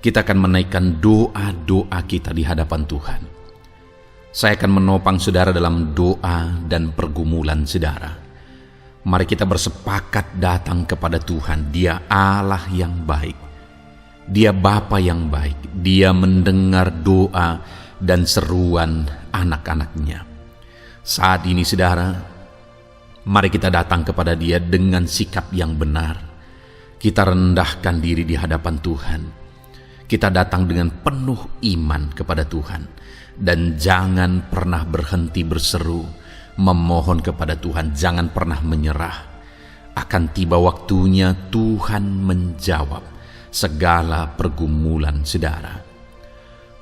Kita akan menaikkan doa-doa kita di hadapan Tuhan. Saya akan menopang saudara dalam doa dan pergumulan saudara. Mari kita bersepakat datang kepada Tuhan. Dia Allah yang baik. Dia Bapa yang baik. Dia mendengar doa dan seruan anak-anaknya. Saat ini saudara, mari kita datang kepada Dia dengan sikap yang benar. Kita rendahkan diri di hadapan Tuhan. Kita datang dengan penuh iman kepada Tuhan. Dan jangan pernah berhenti berseru, memohon kepada Tuhan, jangan pernah menyerah. Akan tiba waktunya Tuhan menjawab segala pergumulan saudara.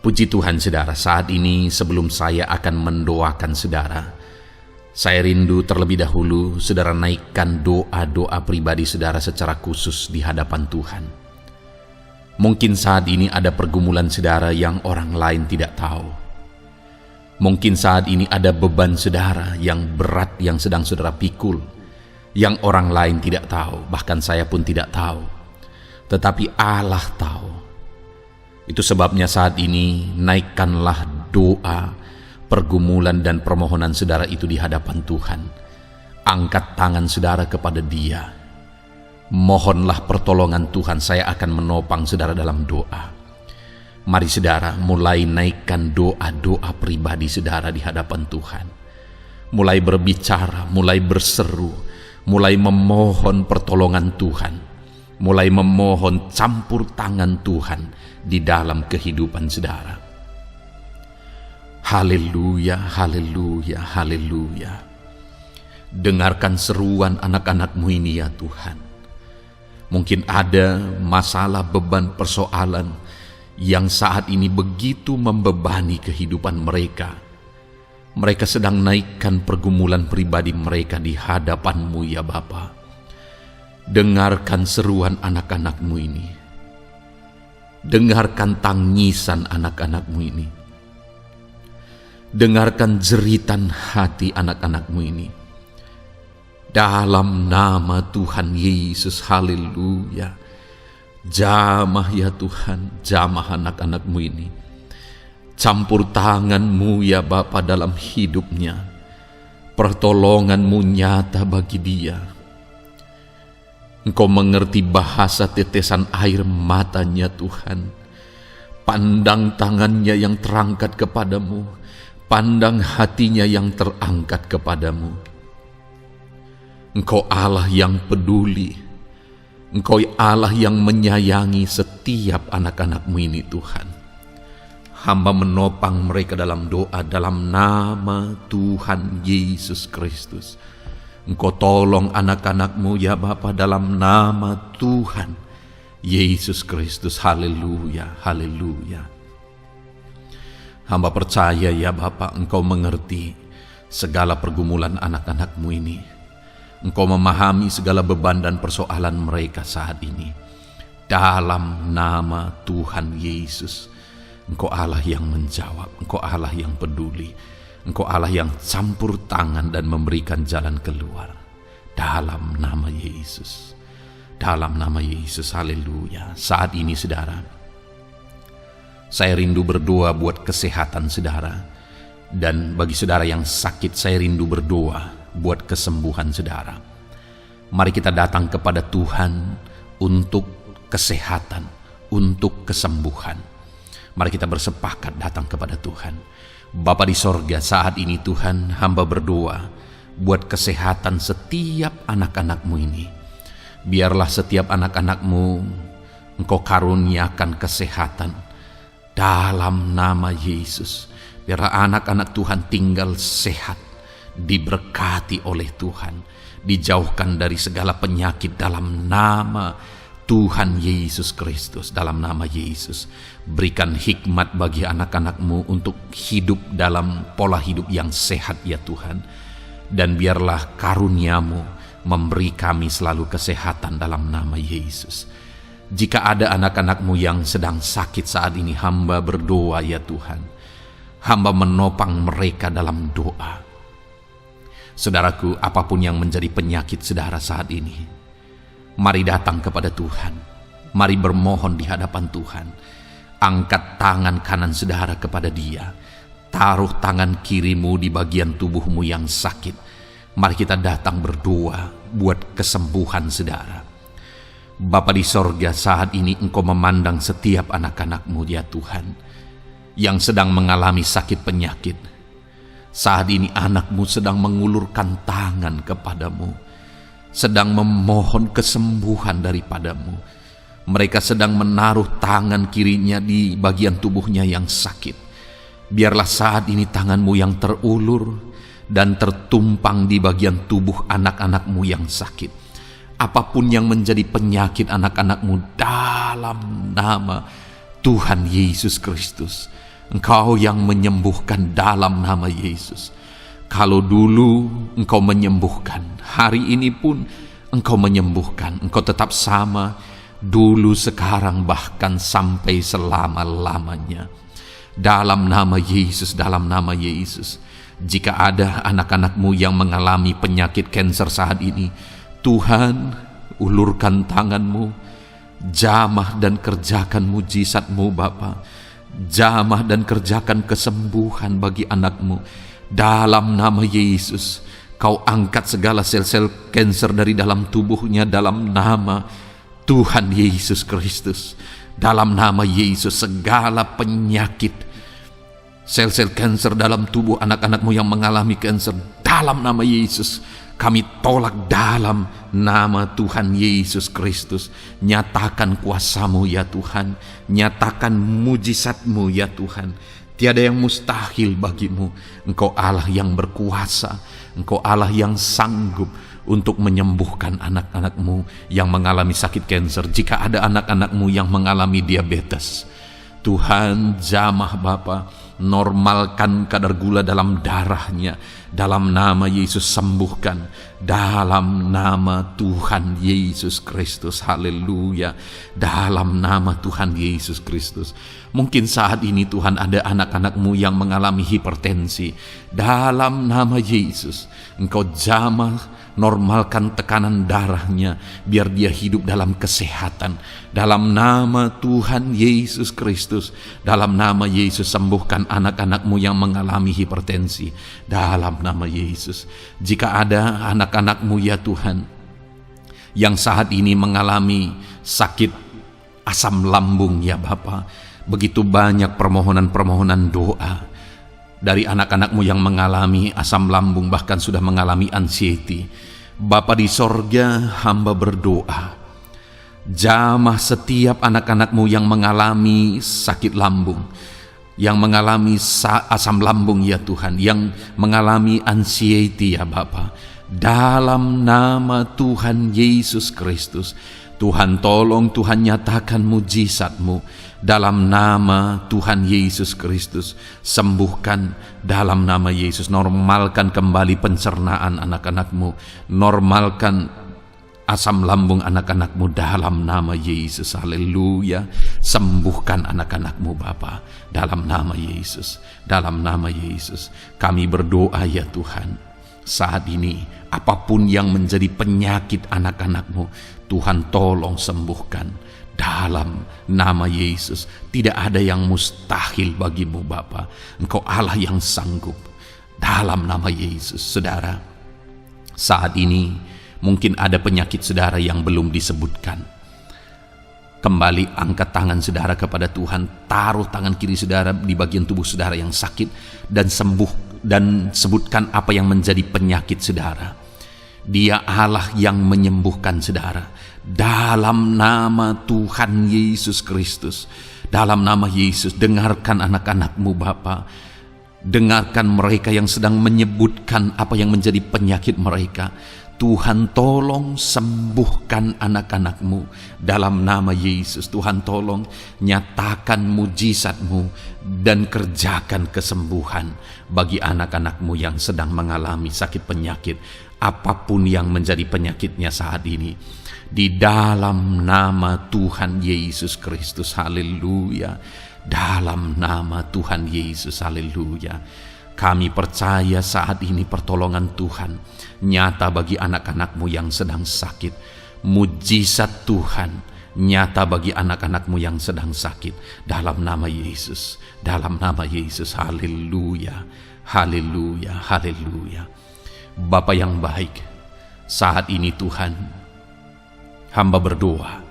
Puji Tuhan saudara, saat ini sebelum saya akan mendoakan saudara, saya rindu terlebih dahulu saudara naikkan doa-doa pribadi saudara secara khusus di hadapan Tuhan. Mungkin saat ini ada pergumulan saudara yang orang lain tidak tahu. Mungkin saat ini ada beban saudara yang berat yang sedang saudara pikul, yang orang lain tidak tahu, bahkan saya pun tidak tahu. Tetapi Allah tahu. Itu sebabnya saat ini naikkanlah doa, pergumulan dan permohonan saudara itu di hadapan Tuhan. Angkat tangan saudara kepada Dia. Mohonlah pertolongan Tuhan, saya akan menopang saudara dalam doa. Mari saudara mulai naikkan doa-doa pribadi saudara di hadapan Tuhan. Mulai berbicara, mulai berseru, mulai memohon pertolongan Tuhan. Mulai memohon campur tangan Tuhan di dalam kehidupan saudara. Haleluya, haleluya, haleluya. Dengarkan seruan anak-anakmu ini ya Tuhan. Mungkin ada masalah, beban, persoalan yang saat ini begitu membebani kehidupan mereka. Mereka sedang naikkan pergumulan pribadi mereka di hadapan-Mu ya Bapa. Dengarkan seruan anak-anak-Mu ini. Dengarkan tangisan anak-anak-Mu ini. Dengarkan jeritan hati anak-anak-Mu ini. Dalam nama Tuhan Yesus, haleluya. Jamah ya Tuhan, jamah anak-anak-Mu ini. Campur tangan-Mu ya Bapa dalam hidupnya. Pertolongan-Mu nyata bagi dia. Engkau mengerti bahasa tetesan air matanya Tuhan. Pandang tangannya yang terangkat kepadamu. Pandang hatinya yang terangkat kepadamu. Engkau Allah yang peduli. Engkau Allah yang menyayangi setiap anak-anak-Mu ini Tuhan. Hamba menopang mereka dalam doa dalam nama Tuhan Yesus Kristus. Engkau tolong anak-anak-Mu ya Bapa dalam nama Tuhan Yesus Kristus. Haleluya, haleluya. Hamba percaya ya Bapa, Engkau mengerti segala pergumulan anak-anak-Mu ini. Engkau memahami segala beban dan persoalan mereka saat ini. Dalam nama Tuhan Yesus, Engkau Allah yang menjawab, Engkau Allah yang peduli, Engkau Allah yang campur tangan dan memberikan jalan keluar. Dalam nama Yesus, dalam nama Yesus, haleluya. Saat ini saudara, saya rindu berdoa buat kesehatan saudara. Dan bagi saudara yang sakit, saya rindu berdoa buat kesembuhan saudara. Mari kita datang kepada Tuhan untuk kesehatan, untuk kesembuhan. Mari kita bersepakat datang kepada Tuhan. Bapa di sorga, saat ini Tuhan, hamba berdoa buat kesehatan setiap anak-anak-Mu ini. Biarlah setiap anak-anak-Mu Engkau karuniakan kesehatan dalam nama Yesus. Biarlah anak-anak Tuhan tinggal sehat, diberkati oleh Tuhan, dijauhkan dari segala penyakit dalam nama Tuhan Yesus Kristus. Dalam nama Yesus, berikan hikmat bagi anak-anak-Mu untuk hidup dalam pola hidup yang sehat ya Tuhan. Dan biarlah karunia-Mu memberi kami selalu kesehatan dalam nama Yesus. Jika ada anak-anak-Mu yang sedang sakit saat ini, hamba berdoa ya Tuhan. Hamba menopang mereka dalam doa. Saudaraku, apapun yang menjadi penyakit saudara saat ini, mari datang kepada Tuhan. Mari bermohon di hadapan Tuhan. Angkat tangan kanan saudara kepada Dia. Taruh tangan kirimu di bagian tubuhmu yang sakit. Mari kita datang berdoa buat kesembuhan saudara. Bapa di sorga, saat ini Engkau memandang setiap anak-anak-Mu ya Tuhan, yang sedang mengalami sakit penyakit. Saat ini anak-Mu sedang mengulurkan tangan kepadamu, sedang memohon kesembuhan daripadamu. Mereka sedang menaruh tangan kirinya di bagian tubuhnya yang sakit. Biarlah saat ini tangan-Mu yang terulur dan tertumpang di bagian tubuh anak-anak-Mu yang sakit. Apapun yang menjadi penyakit anak-anak-Mu, dalam nama Tuhan Yesus Kristus, Engkau yang menyembuhkan dalam nama Yesus. Kalau dulu Engkau menyembuhkan, hari ini pun Engkau menyembuhkan. Engkau tetap sama, dulu, sekarang, bahkan sampai selama-lamanya. Dalam nama Yesus, dalam nama Yesus. Jika ada anak-anak-Mu yang mengalami penyakit kanker saat ini, Tuhan, ulurkan tangan-Mu, jamah dan kerjakan mujizat-Mu Bapa. Jamah dan kerjakan kesembuhan bagi anak-Mu. Dalam nama Yesus, Kau angkat segala sel-sel kanker dari dalam tubuhnya dalam nama Tuhan Yesus Kristus. Dalam nama Yesus, segala penyakit, sel-sel kanker dalam tubuh anak-anak-Mu yang mengalami kanker, dalam nama Yesus, kami tolak dalam nama Tuhan Yesus Kristus. Nyatakan kuasa-Mu ya Tuhan. Nyatakan mujizat-Mu ya Tuhan. Tiada yang mustahil bagi-Mu. Engkau Allah yang berkuasa. Engkau Allah yang sanggup untuk menyembuhkan anak-anak-Mu yang mengalami sakit kanker. Jika ada anak-anak-Mu yang mengalami diabetes, Tuhan, jamah Bapa, normalkan kadar gula dalam darahnya. Dalam nama Yesus, sembuhkan. Dalam nama Tuhan Yesus Kristus. Haleluya. Dalam nama Tuhan Yesus Kristus. Mungkin saat ini Tuhan ada anak-anak-Mu yang mengalami hipertensi. Dalam nama Yesus, Engkau jamah, normalkan tekanan darahnya, biar dia hidup dalam kesehatan. Dalam nama Tuhan Yesus Kristus, dalam nama Yesus, sembuhkan anak-anak-Mu yang mengalami hipertensi. Dalam nama Yesus. Jika ada anak-anak-Mu ya Tuhan, yang saat ini mengalami sakit asam lambung ya Bapa, begitu banyak permohonan-permohonan doa dari anak-anak-Mu yang mengalami asam lambung, bahkan sudah mengalami anxiety. Bapa di sorga, hamba berdoa, jamah setiap anak-anak-Mu yang mengalami sakit lambung, yang mengalami asam lambung ya Tuhan, yang mengalami anxiety ya Bapa. Dalam nama Tuhan Yesus Kristus, Tuhan tolong, Tuhan nyatakan mujizat-Mu. Dalam nama Tuhan Yesus Kristus, sembuhkan dalam nama Yesus. Normalkan kembali pencernaan anak-anak-Mu. Normalkan asam lambung anak-anak-Mu dalam nama Yesus. Haleluya. Sembuhkan anak-anak-Mu Bapa dalam nama Yesus. Dalam nama Yesus kami berdoa ya Tuhan. Saat ini apapun yang menjadi penyakit anak-anak-Mu, Tuhan tolong sembuhkan. Dalam nama Yesus, tidak ada yang mustahil bagi-Mu Bapa. Engkau Allah yang sanggup. Dalam nama Yesus. Saudara, saat ini mungkin ada penyakit saudara yang belum disebutkan. Kembali angkat tangan saudara kepada Tuhan. Taruh tangan kiri saudara di bagian tubuh saudara yang sakit, dan sembuh, dan sebutkan apa yang menjadi penyakit saudara. Dia Allah yang menyembuhkan saudara. Dalam nama Tuhan Yesus Kristus, dalam nama Yesus, dengarkan anak-anak-Mu Bapa. Dengarkan mereka yang sedang menyebutkan apa yang menjadi penyakit mereka. Tuhan tolong sembuhkan anak-anak-Mu dalam nama Yesus. Tuhan tolong nyatakan mujizat-Mu dan kerjakan kesembuhan bagi anak-anak-Mu yang sedang mengalami sakit penyakit, apapun yang menjadi penyakitnya saat ini. Di dalam nama Tuhan Yesus Kristus, haleluya. Dalam nama Tuhan Yesus, haleluya. Kami percaya saat ini pertolongan Tuhan nyata bagi anak-anak-Mu yang sedang sakit. Mujizat Tuhan nyata bagi anak-anak-Mu yang sedang sakit. Dalam nama Yesus, dalam nama Yesus, haleluya, haleluya, haleluya. Bapa yang baik, saat ini Tuhan, hamba berdoa,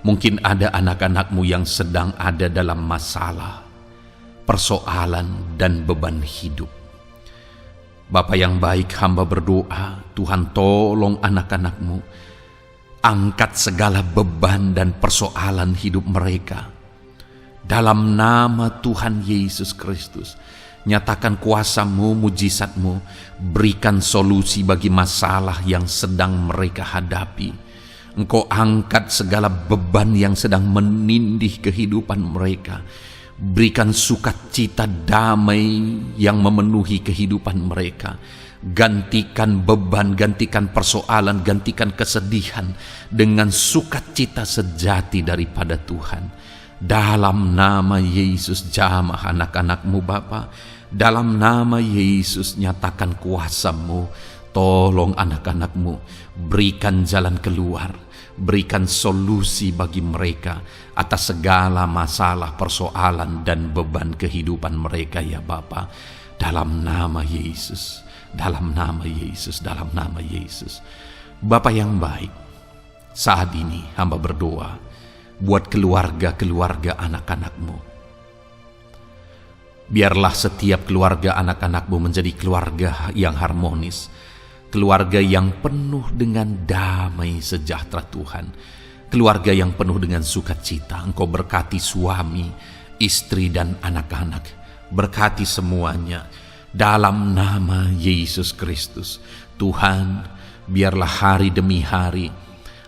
mungkin ada anak-anak-Mu yang sedang ada dalam masalah, persoalan, dan beban hidup. Bapa yang baik, hamba berdoa, Tuhan tolong anak-anak-Mu, angkat segala beban dan persoalan hidup mereka. Dalam nama Tuhan Yesus Kristus, nyatakan kuasa-Mu, mujizat-Mu, berikan solusi bagi masalah yang sedang mereka hadapi. Engkau angkat segala beban yang sedang menindih kehidupan mereka. Berikan sukacita damai yang memenuhi kehidupan mereka. Gantikan beban, gantikan persoalan, gantikan kesedihan dengan sukacita sejati daripada Tuhan. Dalam nama Yesus, jamah anak-anak-Mu Bapa. Dalam nama Yesus, nyatakan kuasa-Mu. Tolong anak-anak-Mu, berikan jalan keluar, berikan solusi bagi mereka atas segala masalah, persoalan, dan beban kehidupan mereka ya Bapa. Dalam nama Yesus, dalam nama Yesus, dalam nama Yesus. Bapa yang baik, saat ini hamba berdoa buat keluarga-keluarga anak-anak-Mu. Biarlah setiap keluarga anak-anak-Mu menjadi keluarga yang harmonis, keluarga yang penuh dengan damai sejahtera Tuhan, keluarga yang penuh dengan sukacita. Engkau berkati suami, istri, dan anak-anak, berkati semuanya dalam nama Yesus Kristus. Tuhan, biarlah hari demi hari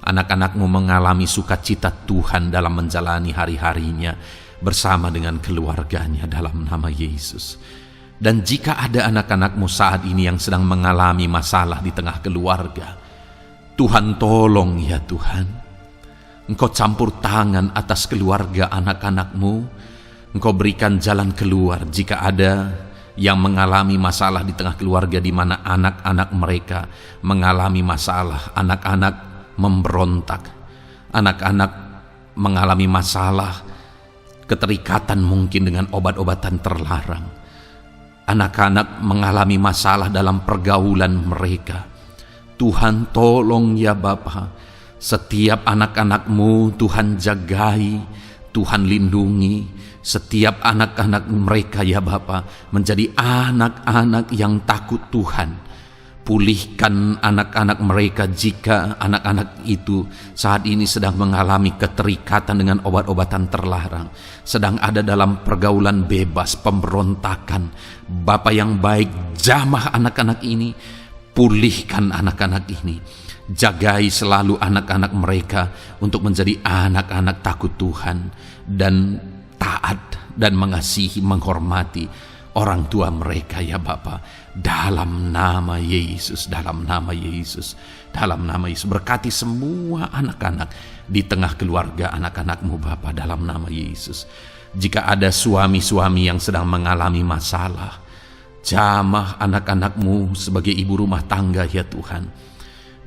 anak-anak-Mu mengalami sukacita Tuhan dalam menjalani hari-harinya bersama dengan keluarganya dalam nama Yesus. Dan jika ada anak-anak-Mu saat ini yang sedang mengalami masalah di tengah keluarga, Tuhan tolong ya Tuhan. Engkau campur tangan atas keluarga anak-anak-Mu. Engkau berikan jalan keluar jika ada yang mengalami masalah di tengah keluarga di mana anak-anak mereka mengalami masalah, anak-anak memberontak, anak-anak mengalami masalah, keterikatan mungkin dengan obat-obatan terlarang. Anak-anak mengalami masalah dalam pergaulan mereka. Tuhan tolong ya Bapa, setiap anak-anak-Mu Tuhan jagai, Tuhan lindungi. Setiap anak-anak mereka ya Bapa menjadi anak-anak yang takut Tuhan. Pulihkan anak-anak mereka jika anak-anak itu saat ini sedang mengalami keterikatan dengan obat-obatan terlarang, sedang ada dalam pergaulan bebas, pemberontakan. Bapa yang baik, jamah anak-anak ini, pulihkan anak-anak ini. Jagai selalu anak-anak mereka untuk menjadi anak-anak takut Tuhan dan taat dan mengasihi, menghormati orang tua mereka ya Bapa. Dalam nama Yesus, dalam nama Yesus, dalam nama Yesus. Berkati semua anak-anak di tengah keluarga anak-anak-Mu Bapa dalam nama Yesus. Jika ada suami-suami yang sedang mengalami masalah, jamah anak-anak-Mu sebagai ibu rumah tangga ya Tuhan.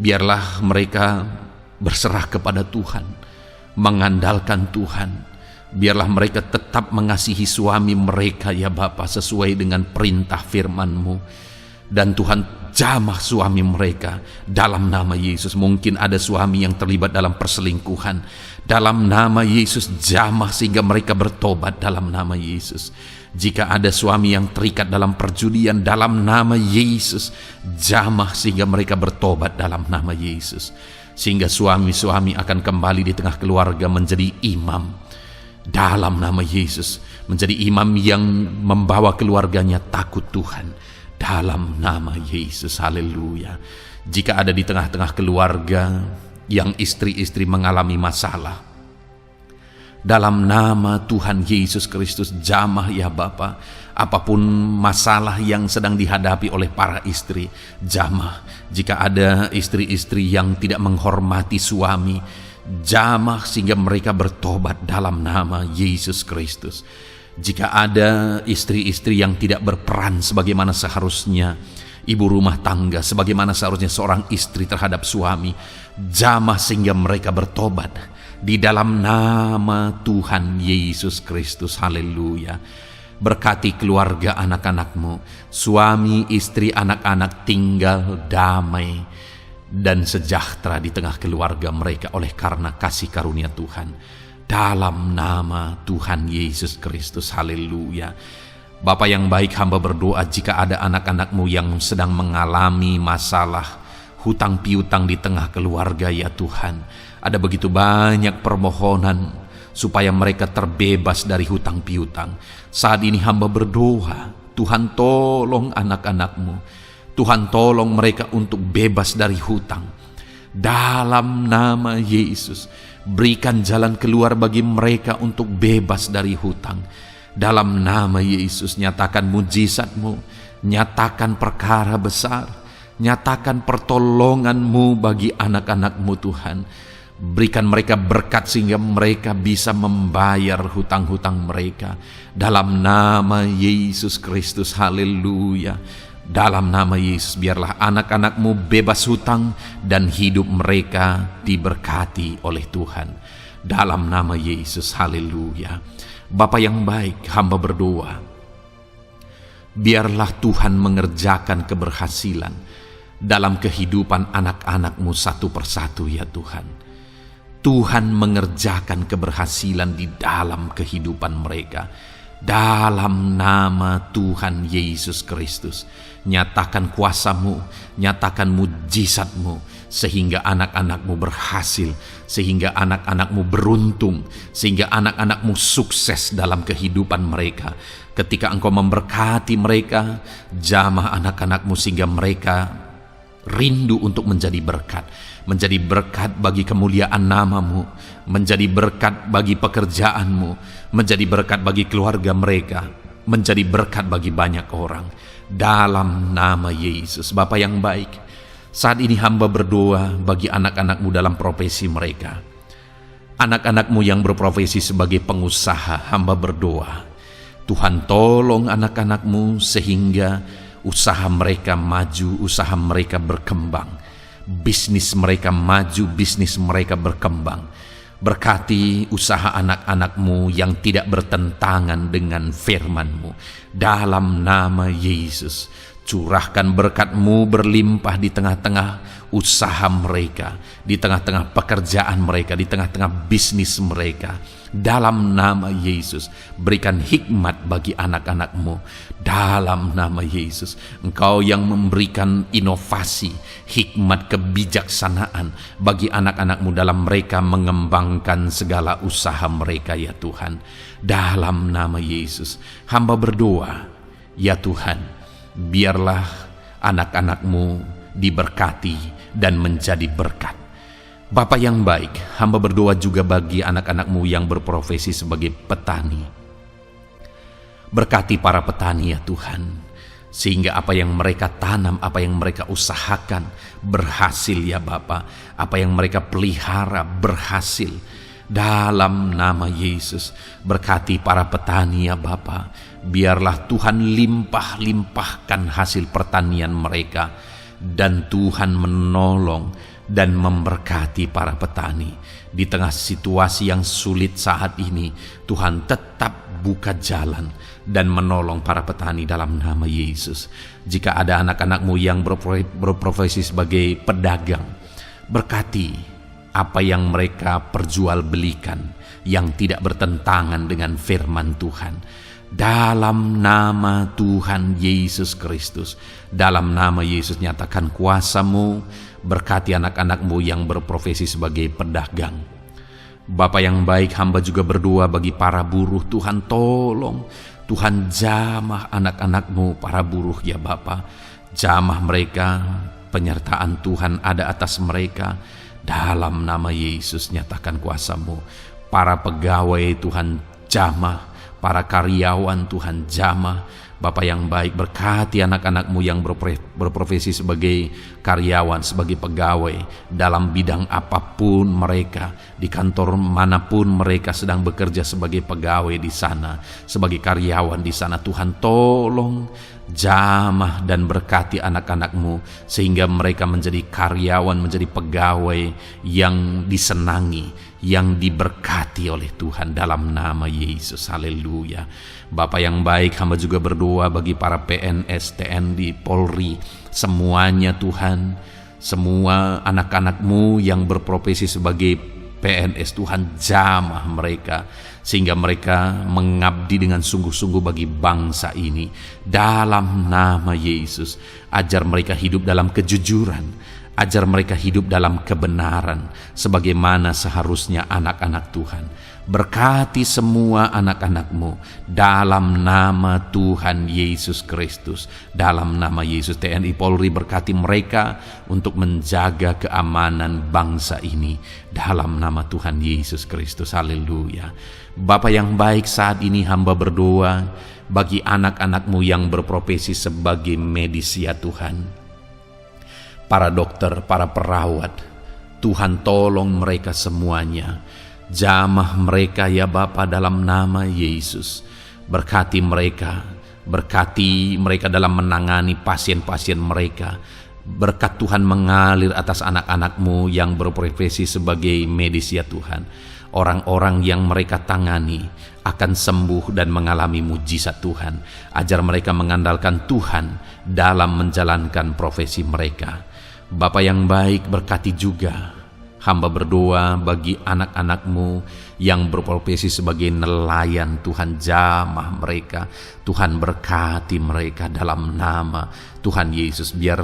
Biarlah mereka berserah kepada Tuhan, mengandalkan Tuhan. Biarlah mereka tetap mengasihi suami mereka ya Bapa sesuai dengan perintah firman-Mu. Dan Tuhan jamah suami mereka dalam nama Yesus. Mungkin ada suami yang terlibat dalam perselingkuhan. Dalam nama Yesus jamah sehingga mereka bertobat dalam nama Yesus. Jika ada suami yang terikat dalam perjudian, dalam nama Yesus jamah sehingga mereka bertobat dalam nama Yesus. Sehingga suami-suami akan kembali di tengah keluarga menjadi imam dalam nama Yesus, menjadi imam yang membawa keluarganya takut Tuhan dalam nama Yesus. Haleluya. Jika ada di tengah-tengah keluarga yang istri-istri mengalami masalah, Dalam nama Tuhan Yesus Kristus, jamah ya Bapa, apapun masalah yang sedang dihadapi oleh para istri, jamah. Jika ada istri-istri yang tidak menghormati suami, jamah sehingga mereka bertobat dalam nama Yesus Kristus. Jika ada istri-istri yang tidak berperan sebagaimana seharusnya, ibu rumah tangga sebagaimana seharusnya seorang istri terhadap suami, jamah sehingga mereka bertobat di dalam nama Tuhan Yesus Kristus. Haleluya. Berkati keluarga anak-anakmu, suami, istri, anak-anak tinggal damai dan sejahtera di tengah keluarga mereka oleh karena kasih karunia Tuhan. Dalam nama Tuhan Yesus Kristus. Haleluya. Bapa yang baik, hamba berdoa jika ada anak-anakmu yang sedang mengalami masalah hutang piutang di tengah keluarga ya Tuhan. Ada begitu banyak permohonan supaya mereka terbebas dari hutang piutang. Saat ini hamba berdoa, Tuhan tolong anak-anakmu. Tuhan tolong mereka untuk bebas dari hutang. Dalam nama Yesus, berikan jalan keluar bagi mereka untuk bebas dari hutang. Dalam nama Yesus, nyatakan mujizat-Mu, nyatakan perkara besar, nyatakan pertolongan-Mu bagi anak-anak-Mu Tuhan. Berikan mereka berkat sehingga mereka bisa membayar hutang-hutang mereka. Dalam nama Yesus Kristus, haleluya. Dalam nama Yesus, biarlah anak-anak-Mu bebas hutang dan hidup mereka diberkati oleh Tuhan. Dalam nama Yesus, haleluya. Bapa yang baik, hamba berdoa, biarlah Tuhan mengerjakan keberhasilan dalam kehidupan anak-anak-Mu satu persatu ya Tuhan. Tuhan mengerjakan keberhasilan di dalam kehidupan mereka. Dalam nama Tuhan Yesus Kristus, nyatakan kuasa-Mu, nyatakan mujizat-Mu, sehingga anak-anak-Mu berhasil, sehingga anak-anak-Mu beruntung, sehingga anak-anak-Mu sukses dalam kehidupan mereka. Ketika Engkau memberkati mereka, jamah anak-anak-Mu sehingga mereka rindu untuk menjadi berkat bagi kemuliaan nama-Mu, menjadi berkat bagi pekerjaan-Mu, menjadi berkat bagi keluarga mereka, menjadi berkat bagi banyak orang. Dalam nama Yesus. Bapa yang baik, saat ini hamba berdoa bagi anak-anak-Mu dalam profesi mereka. Anak-anak-Mu yang berprofesi sebagai pengusaha, hamba berdoa, Tuhan tolong anak-anak-Mu sehingga usaha mereka maju, usaha mereka berkembang, bisnis mereka maju, bisnis mereka berkembang. Berkati usaha anak-anak-Mu yang tidak bertentangan dengan firman-Mu. Dalam nama Yesus, curahkan berkat-Mu berlimpah di tengah-tengah usaha mereka, di tengah-tengah pekerjaan mereka, di tengah-tengah bisnis mereka. Dalam nama Yesus, berikan hikmat bagi anak-anak-Mu. Dalam nama Yesus, Engkau yang memberikan inovasi, hikmat, kebijaksanaan bagi anak-anak-Mu dalam mereka mengembangkan segala usaha mereka ya Tuhan. Dalam nama Yesus, hamba berdoa, ya Tuhan, biarlah anak-anak-Mu diberkati dan menjadi berkat. Bapa yang baik, hamba berdoa juga bagi anak-anak-Mu yang berprofesi sebagai petani. Berkati para petani ya Tuhan, sehingga apa yang mereka tanam, apa yang mereka usahakan berhasil ya Bapa. Apa yang mereka pelihara berhasil. Dalam nama Yesus, berkati para petani ya Bapa. Biarlah Tuhan limpah-limpahkan hasil pertanian mereka, dan Tuhan menolong dan memberkati para petani. Di tengah situasi yang sulit saat ini, Tuhan tetap buka jalan dan menolong para petani dalam nama Yesus. Jika ada anak-anak-Mu yang berprofesi sebagai pedagang, berkati apa yang mereka perjualbelikan yang tidak bertentangan dengan firman Tuhan. Dalam nama Tuhan Yesus Kristus, dalam nama Yesus, nyatakan kuasa-Mu, berkati anak-anak-Mu yang berprofesi sebagai pedagang. Bapa yang baik, hamba juga berdoa bagi para buruh. Tuhan tolong, Tuhan jamah anak-anak-Mu para buruh ya Bapa. Jamah mereka, penyertaan Tuhan ada atas mereka. Dalam nama Yesus, nyatakan kuasa-Mu. para pegawai Tuhan jamah, para karyawan Tuhan jamah. Bapa yang baik, berkati anak-anak-Mu yang berprofesi sebagai karyawan, sebagai pegawai dalam bidang apapun mereka, di kantor manapun mereka sedang bekerja sebagai pegawai di sana, sebagai karyawan di sana. Tuhan tolong jamah dan berkati anak-anak-Mu sehingga mereka menjadi karyawan, menjadi pegawai yang disenangi, yang diberkati oleh Tuhan dalam nama Yesus. Haleluya. Bapa yang baik, hamba juga berdoa bagi para PNS, TNI, Polri, semuanya Tuhan, semua anak-anak-Mu yang berprofesi sebagai PNS, Tuhan jamah mereka sehingga mereka mengabdi dengan sungguh-sungguh bagi bangsa ini dalam nama Yesus. Ajar mereka hidup dalam kejujuran, ajar mereka hidup dalam kebenaran sebagaimana seharusnya anak-anak Tuhan. Berkati semua anak-anak-Mu dalam nama Tuhan Yesus Kristus. Dalam nama Yesus, TNI Polri berkati mereka untuk menjaga keamanan bangsa ini dalam nama Tuhan Yesus Kristus. Haleluya. Bapa yang baik, saat ini hamba berdoa bagi anak-anak-Mu yang berprofesi sebagai medis ya Tuhan. Para dokter, para perawat, Tuhan tolong mereka semuanya. Jamah mereka ya Bapa dalam nama Yesus. Berkati mereka dalam menangani pasien-pasien mereka. Berkat Tuhan mengalir atas anak-anak-Mu yang berprofesi sebagai medis ya Tuhan. Orang-orang yang mereka tangani akan sembuh dan mengalami mujizat Tuhan. Ajar mereka mengandalkan Tuhan dalam menjalankan profesi mereka. Bapa yang baik, berkati juga hamba berdoa bagi anak-anak-Mu yang berprofesi sebagai nelayan. Tuhan jamah mereka, Tuhan berkati mereka dalam nama Tuhan Yesus. Biar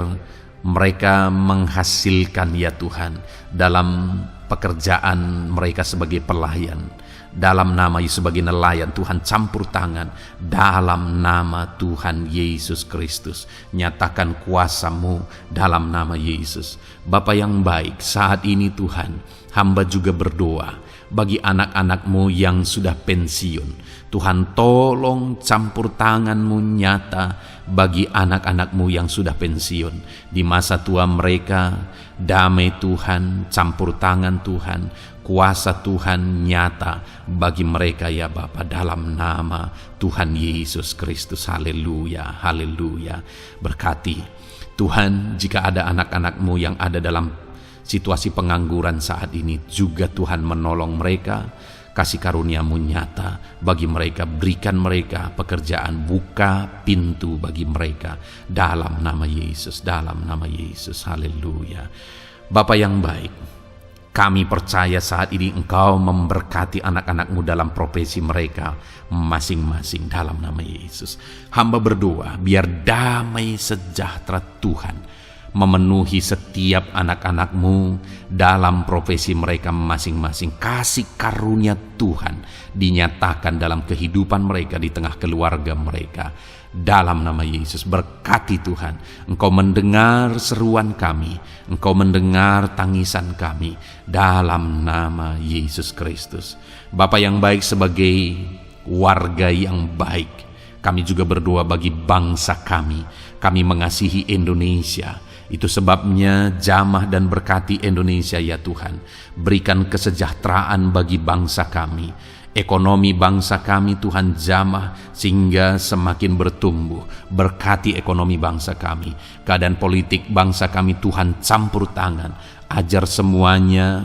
mereka menghasilkan ya Tuhan dalam pekerjaan mereka sebagai pelayan. Dalam nama Yesus, sebagai nelayan, Tuhan campur tangan dalam nama Tuhan Yesus Kristus. Nyatakan kuasa-Mu dalam nama Yesus. Bapa yang baik, saat ini Tuhan, hamba juga berdoa bagi anak-anak-Mu yang sudah pensiun. Tuhan tolong campur tangan-Mu nyata bagi anak-anak-Mu yang sudah pensiun. Di masa tua mereka, damai Tuhan, campur tangan Tuhan, kuasa Tuhan nyata bagi mereka ya Bapa dalam nama Tuhan Yesus Kristus. Haleluya, haleluya. Berkati Tuhan, jika ada anak-anak-Mu yang ada dalam situasi pengangguran saat ini, juga Tuhan menolong mereka. Kasih karunia-Mu nyata bagi mereka, berikan mereka pekerjaan, buka pintu bagi mereka dalam nama Yesus, dalam nama Yesus. Haleluya. Bapa yang baik, kami percaya saat ini Engkau memberkati anak-anak-Mu dalam profesi mereka masing-masing dalam nama Yesus. Hamba berdoa biar damai sejahtera Tuhan memenuhi setiap anak-anak-Mu dalam profesi mereka masing-masing. Kasih karunia Tuhan dinyatakan dalam kehidupan mereka, di tengah keluarga mereka. Dalam nama Yesus, berkati Tuhan. Engkau mendengar seruan kami, Engkau mendengar tangisan kami dalam nama Yesus Kristus. Bapa yang baik, sebagai warga yang baik, kami juga berdoa bagi bangsa kami. Kami mengasihi Indonesia. Itu sebabnya jamah dan berkati Indonesia ya Tuhan. Berikan kesejahteraan bagi bangsa kami. Ekonomi bangsa kami Tuhan jamah sehingga semakin bertumbuh. Berkati ekonomi bangsa kami. Keadaan politik bangsa kami Tuhan campur tangan. Ajar semuanya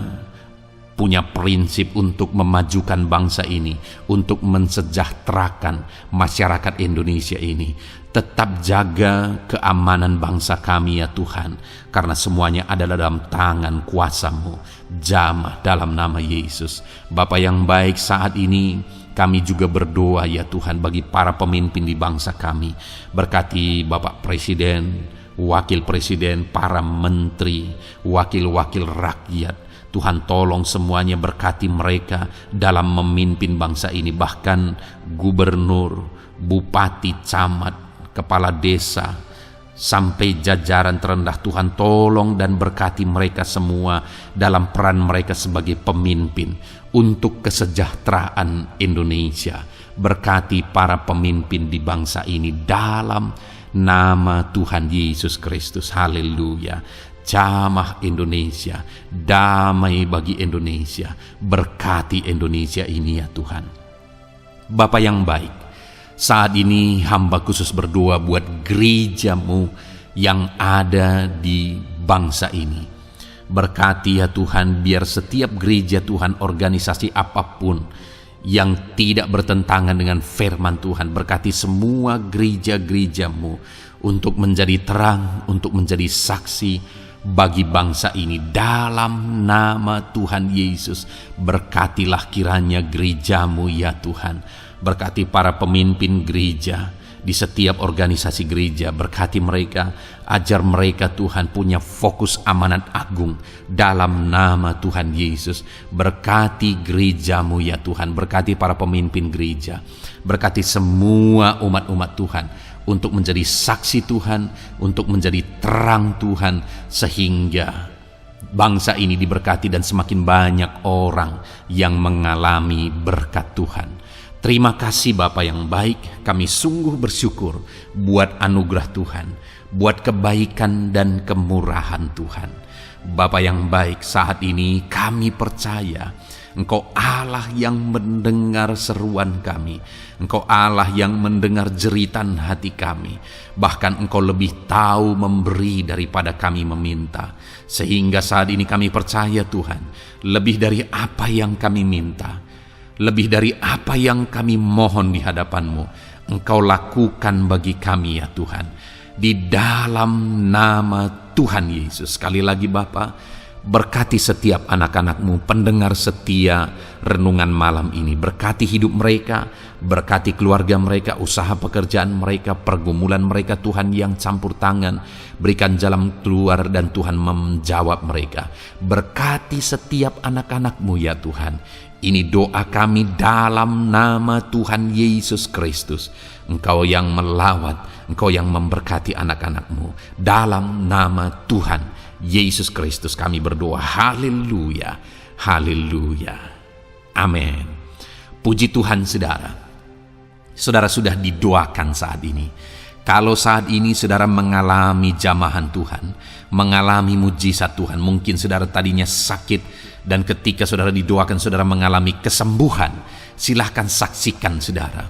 punya prinsip untuk memajukan bangsa ini, untuk mensejahterakan masyarakat Indonesia ini. Tetap jaga keamanan bangsa kami ya Tuhan, karena semuanya adalah dalam tangan kuasa-Mu. Jamah dalam nama Yesus. Bapa yang baik, saat ini kami juga berdoa ya Tuhan bagi para pemimpin di bangsa kami. Berkati Bapak Presiden, Wakil Presiden, para menteri, wakil-wakil rakyat. Tuhan tolong semuanya, berkati mereka dalam memimpin bangsa ini. Bahkan gubernur, bupati, camat, kepala desa, sampai jajaran terendah. Tuhan tolong dan berkati mereka semua dalam peran mereka sebagai pemimpin, untuk kesejahteraan Indonesia. Berkati para pemimpin di bangsa ini dalam nama Tuhan Yesus Kristus. Haleluya. Jamah Indonesia, damai bagi Indonesia. Berkati Indonesia ini ya Tuhan. Bapa yang baik, saat ini hamba khusus berdoa buat gereja-Mu yang ada di bangsa ini. Berkati ya Tuhan, biar setiap gereja Tuhan, organisasi apapun yang tidak bertentangan dengan firman Tuhan, berkati semua gereja-gereja-Mu untuk menjadi terang, untuk menjadi saksi bagi bangsa ini dalam nama Tuhan Yesus. Berkatilah kiranya gereja-Mu ya Tuhan. Berkati para pemimpin gereja di setiap organisasi gereja, berkati mereka, ajar mereka Tuhan punya fokus amanat agung dalam nama Tuhan Yesus. Berkati gereja-Mu ya Tuhan, berkati para pemimpin gereja, berkati semua umat-umat Tuhan untuk menjadi saksi Tuhan, untuk menjadi terang Tuhan, sehingga bangsa ini diberkati dan semakin banyak orang yang mengalami berkat Tuhan. Terima kasih Bapa yang baik, kami sungguh bersyukur buat anugerah Tuhan, buat kebaikan dan kemurahan Tuhan. Bapa yang baik, saat ini kami percaya Engkau Allah yang mendengar seruan kami, Engkau Allah yang mendengar jeritan hati kami. Bahkan Engkau lebih tahu memberi daripada kami meminta. Sehingga saat ini kami percaya Tuhan, lebih dari apa yang kami minta, lebih dari apa yang kami mohon di hadapan-Mu, Engkau lakukan bagi kami ya Tuhan. Di dalam nama Tuhan Yesus. Sekali lagi Bapa, berkati setiap anak-anak-Mu, pendengar setia renungan malam ini. Berkati hidup mereka, berkati keluarga mereka, usaha pekerjaan mereka, pergumulan mereka Tuhan yang campur tangan. Berikan jalan keluar dan Tuhan menjawab mereka. Berkati setiap anak-anak-Mu ya Tuhan. Ini doa kami dalam nama Tuhan Yesus Kristus. Engkau yang melawat, Engkau yang memberkati anak-anak-Mu. Dalam nama Tuhan Yesus Kristus kami berdoa. Haleluya, haleluya, amin. Puji Tuhan saudara. Saudara sudah didoakan saat ini. Kalau saat ini saudara mengalami jamahan Tuhan, mengalami mujizat Tuhan, mungkin saudara tadinya sakit dan ketika saudara didoakan saudara mengalami kesembuhan, silahkan saksikan saudara.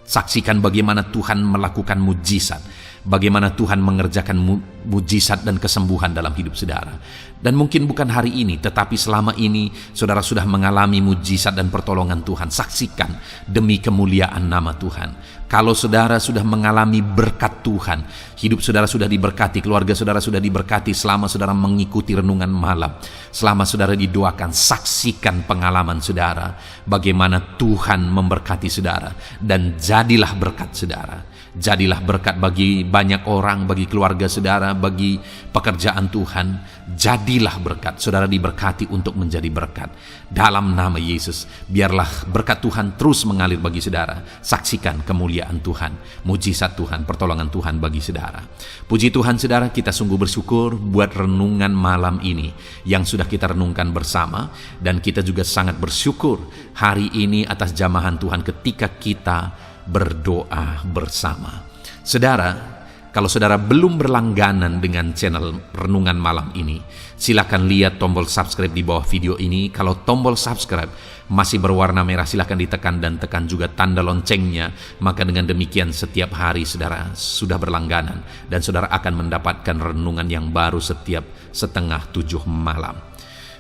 Saksikan bagaimana Tuhan melakukan mujizat, bagaimana Tuhan mengerjakan mujizat dan kesembuhan dalam hidup saudara. Dan mungkin bukan hari ini, tetapi selama ini saudara sudah mengalami mujizat dan pertolongan Tuhan. Saksikan demi kemuliaan nama Tuhan. Kalau saudara sudah mengalami berkat Tuhan, hidup saudara sudah diberkati, keluarga saudara sudah diberkati selama saudara mengikuti renungan malam, selama saudara didoakan, saksikan pengalaman saudara, bagaimana Tuhan memberkati saudara, dan jadilah berkat saudara. Jadilah berkat bagi banyak orang, bagi keluarga saudara, bagi pekerjaan Tuhan. Jadilah berkat, saudara diberkati untuk menjadi berkat. Dalam nama Yesus, biarlah berkat Tuhan terus mengalir bagi saudara. Saksikan kemuliaan Tuhan, mujizat Tuhan, pertolongan Tuhan bagi saudara. Puji Tuhan saudara, kita sungguh bersyukur buat renungan malam ini yang sudah kita renungkan bersama. Dan kita juga sangat bersyukur hari ini atas jamahan Tuhan ketika kita berdoa bersama. Saudara, kalau saudara belum berlangganan dengan channel renungan malam ini, silakan lihat tombol subscribe di bawah video ini. Kalau tombol subscribe masih berwarna merah, silakan ditekan dan tekan juga tanda loncengnya. Maka dengan demikian setiap hari saudara sudah berlangganan dan saudara akan mendapatkan renungan yang baru setiap 6:30 malam.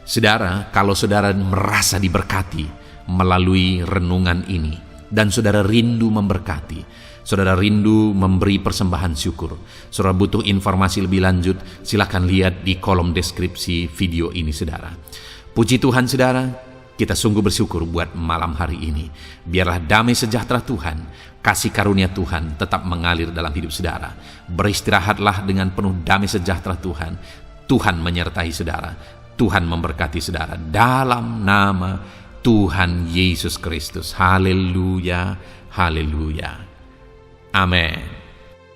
Saudara, kalau saudara merasa diberkati melalui renungan ini, dan saudara rindu memberkati, saudara rindu memberi persembahan syukur, saudara butuh informasi lebih lanjut, silakan lihat di kolom deskripsi video ini saudara. Puji Tuhan saudara, kita sungguh bersyukur buat malam hari ini. Biarlah damai sejahtera Tuhan, kasih karunia Tuhan tetap mengalir dalam hidup saudara. Beristirahatlah dengan penuh damai sejahtera Tuhan. Tuhan menyertai saudara, Tuhan memberkati saudara dalam nama Tuhan Yesus Kristus. Haleluya, haleluya. Amin.